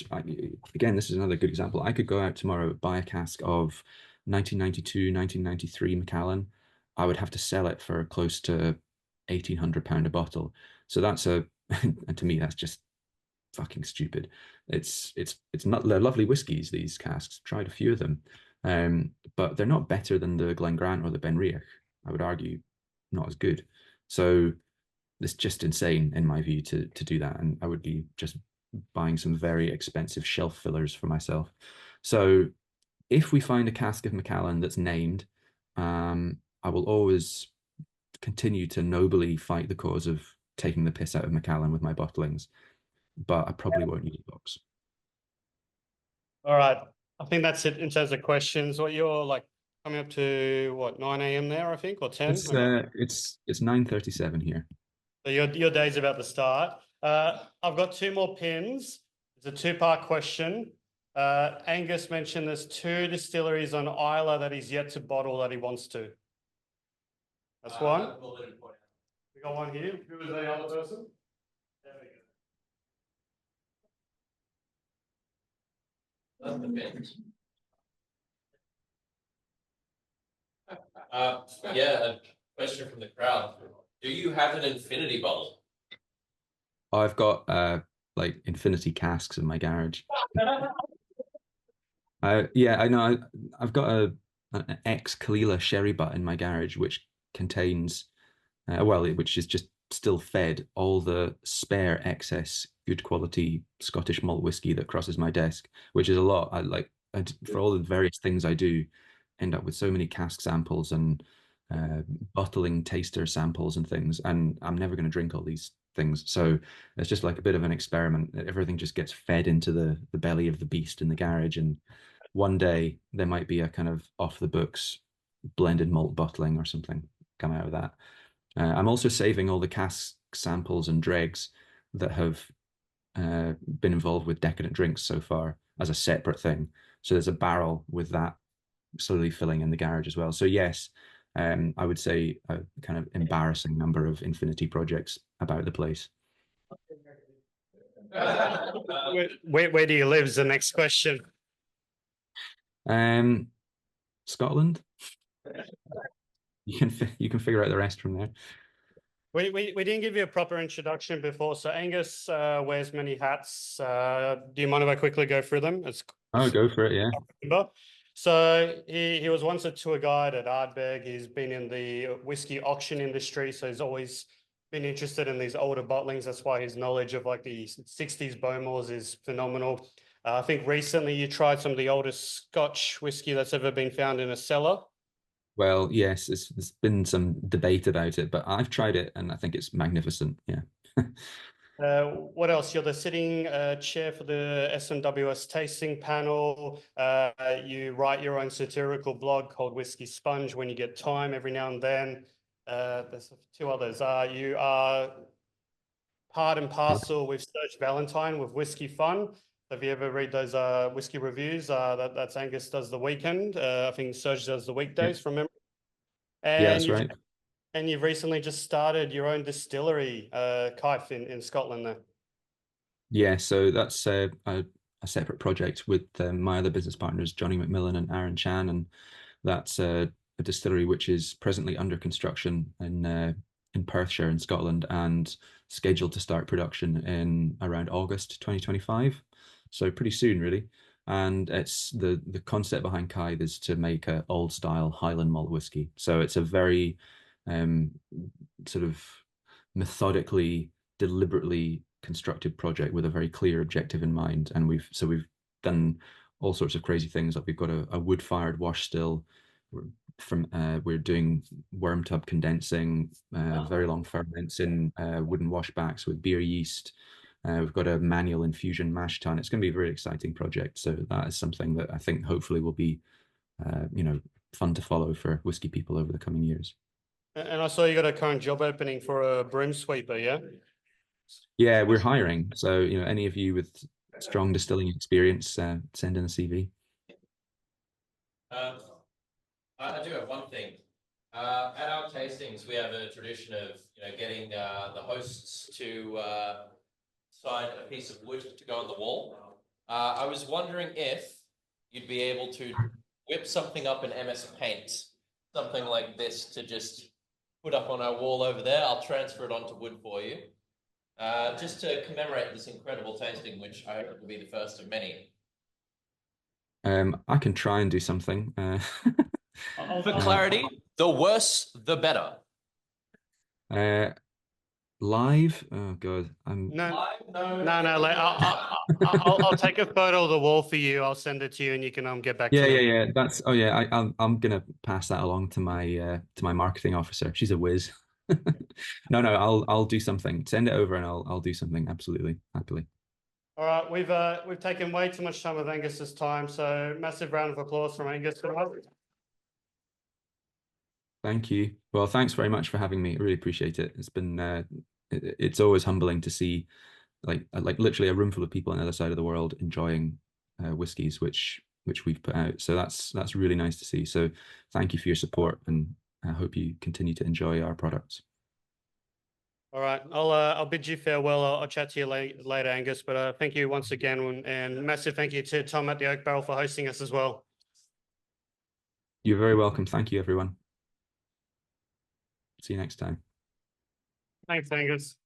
again, this is another good example. I could go out tomorrow, buy a cask of 1992, 1993 Macallan. I would have to sell it for close to £1,800 a bottle. So that's and to me, that's just fucking stupid. It's not, they're lovely whiskies, these casks. Tried a few of them. But they're not better than the Glengrant or the Benriach. I would argue not as good. So it's just insane in my view to do that, and I would be just buying some very expensive shelf fillers for myself. So if we find a cask of Macallan that's named, I will always continue to nobly fight the cause of taking the piss out of Macallan with my bottlings, but I probably won't use a box. All right. I think that's it in terms of questions. What you're like coming up to what, 9 a.m. there, I think, or 10? It's 9:37 here. So your day's about to start. I've got 2 more pins. It's a 2-part question. Angus mentioned there's 2 distilleries on Isla that he's yet to bottle that he wants to. That's one. We got one here. Who was the other person? There we go. That's the bit. Yeah, a question from the crowd. Do you have an infinity bottle? I've got like infinity casks in my garage. Yeah, I know. I've got an ex Kalila sherry butt in my garage, which contains, which is just still fed all the spare excess good quality Scottish malt whiskey that crosses my desk, which is a lot. For all the various things I do, end up with so many cask samples and bottling taster samples and things, and I'm never going to drink all these things. So it's just like a bit of an experiment. Everything just gets fed into the belly of the beast in the garage, and one day there might be a kind of off the books blended malt bottling or something come out of that. I'm also saving all the cask samples and dregs that have been involved with Decadent Drinks so far as a separate thing. So there's a barrel with that slowly filling in the garage as well. So yes, I would say a kind of embarrassing number of infinity projects about the place. Where do you live is the next question. Scotland. You can figure out the rest from there. We didn't give you a proper introduction before. So Angus wears many hats. Do you mind if I quickly go through them? Go for it, yeah. So he was once a tour guide at Ardbeg. He's been in the whiskey auction industry, so he's always been interested in these older bottlings. That's why his knowledge of like the 60s Bowmores is phenomenal. I think recently you tried some of the oldest Scotch whiskey that's ever been found in a cellar. Well, yes, there's been some debate about it, but I've tried it and I think it's magnificent. Yeah. What else? You're the sitting chair for the SMWS tasting panel. You write your own satirical blog called Whisky Sponge when you get time every now and then. There's 2 others. You are part and parcel with Serge Valentine with Whiskey Fun. If you ever read those whiskey reviews, that's Angus does the weekend. I think Serge does the weekdays from memory. And yeah, that's right. And you've recently just started your own distillery, Kaif in Scotland there. Yeah, so that's a separate project with my other business partners, Johnny McMillan and Aaron Chan, and that's a distillery which is presently under construction in Perthshire in Scotland and scheduled to start production in around August 2025. So pretty soon, really. And it's the concept behind Kaif is to make an old style Highland malt whiskey. So it's a very sort of methodically, deliberately constructed project with a very clear objective in mind. And we've done all sorts of crazy things. Like we've got a wood-fired wash still. We're doing worm tub condensing, very long ferments in wooden washbacks with beer yeast. We've got a manual infusion mash tun. It's going to be a very exciting project. So that is something that I think hopefully will be, fun to follow for whiskey people over the coming years. And I saw you got a current job opening for a broom sweeper, yeah? Yeah, we're hiring. So, any of you with strong distilling experience, send in a CV. I do have one thing. At our tastings, we have a tradition of getting the hosts to sign a piece of wood to go on the wall. I was wondering if you'd be able to whip something up in MS Paint, something like this, to just put up on our wall over there. I'll transfer it onto wood for you, just to commemorate this incredible tasting, which I hope will be the first of many. I can try and do something. For clarity, the worse, the better. Live? Oh god, I'm No, No, no. Like, I'll take a photo of the wall for you. I'll send it to you, and you can get back yeah, to them. yeah. That's I'm gonna pass that along to my marketing officer. She's a whiz. No, I'll do something. Send it over, and I'll do something. Absolutely, happily. All right, we've taken way too much time of Angus's time, so massive round of applause from Angus. Thank you. Well, thanks very much for having me. I really appreciate it. It's been it's always humbling to see like literally a room full of people on the other side of the world enjoying whiskies which we've put out. So that's really nice to see. So thank you for your support, and I hope you continue to enjoy our products. All right, I'll bid you farewell. I'll chat to you later, Angus. But thank you once again, and massive thank you to Tom at the Oak Barrel for hosting us as well. You're very welcome. Thank you, everyone. See you next time. Thanks, Angus.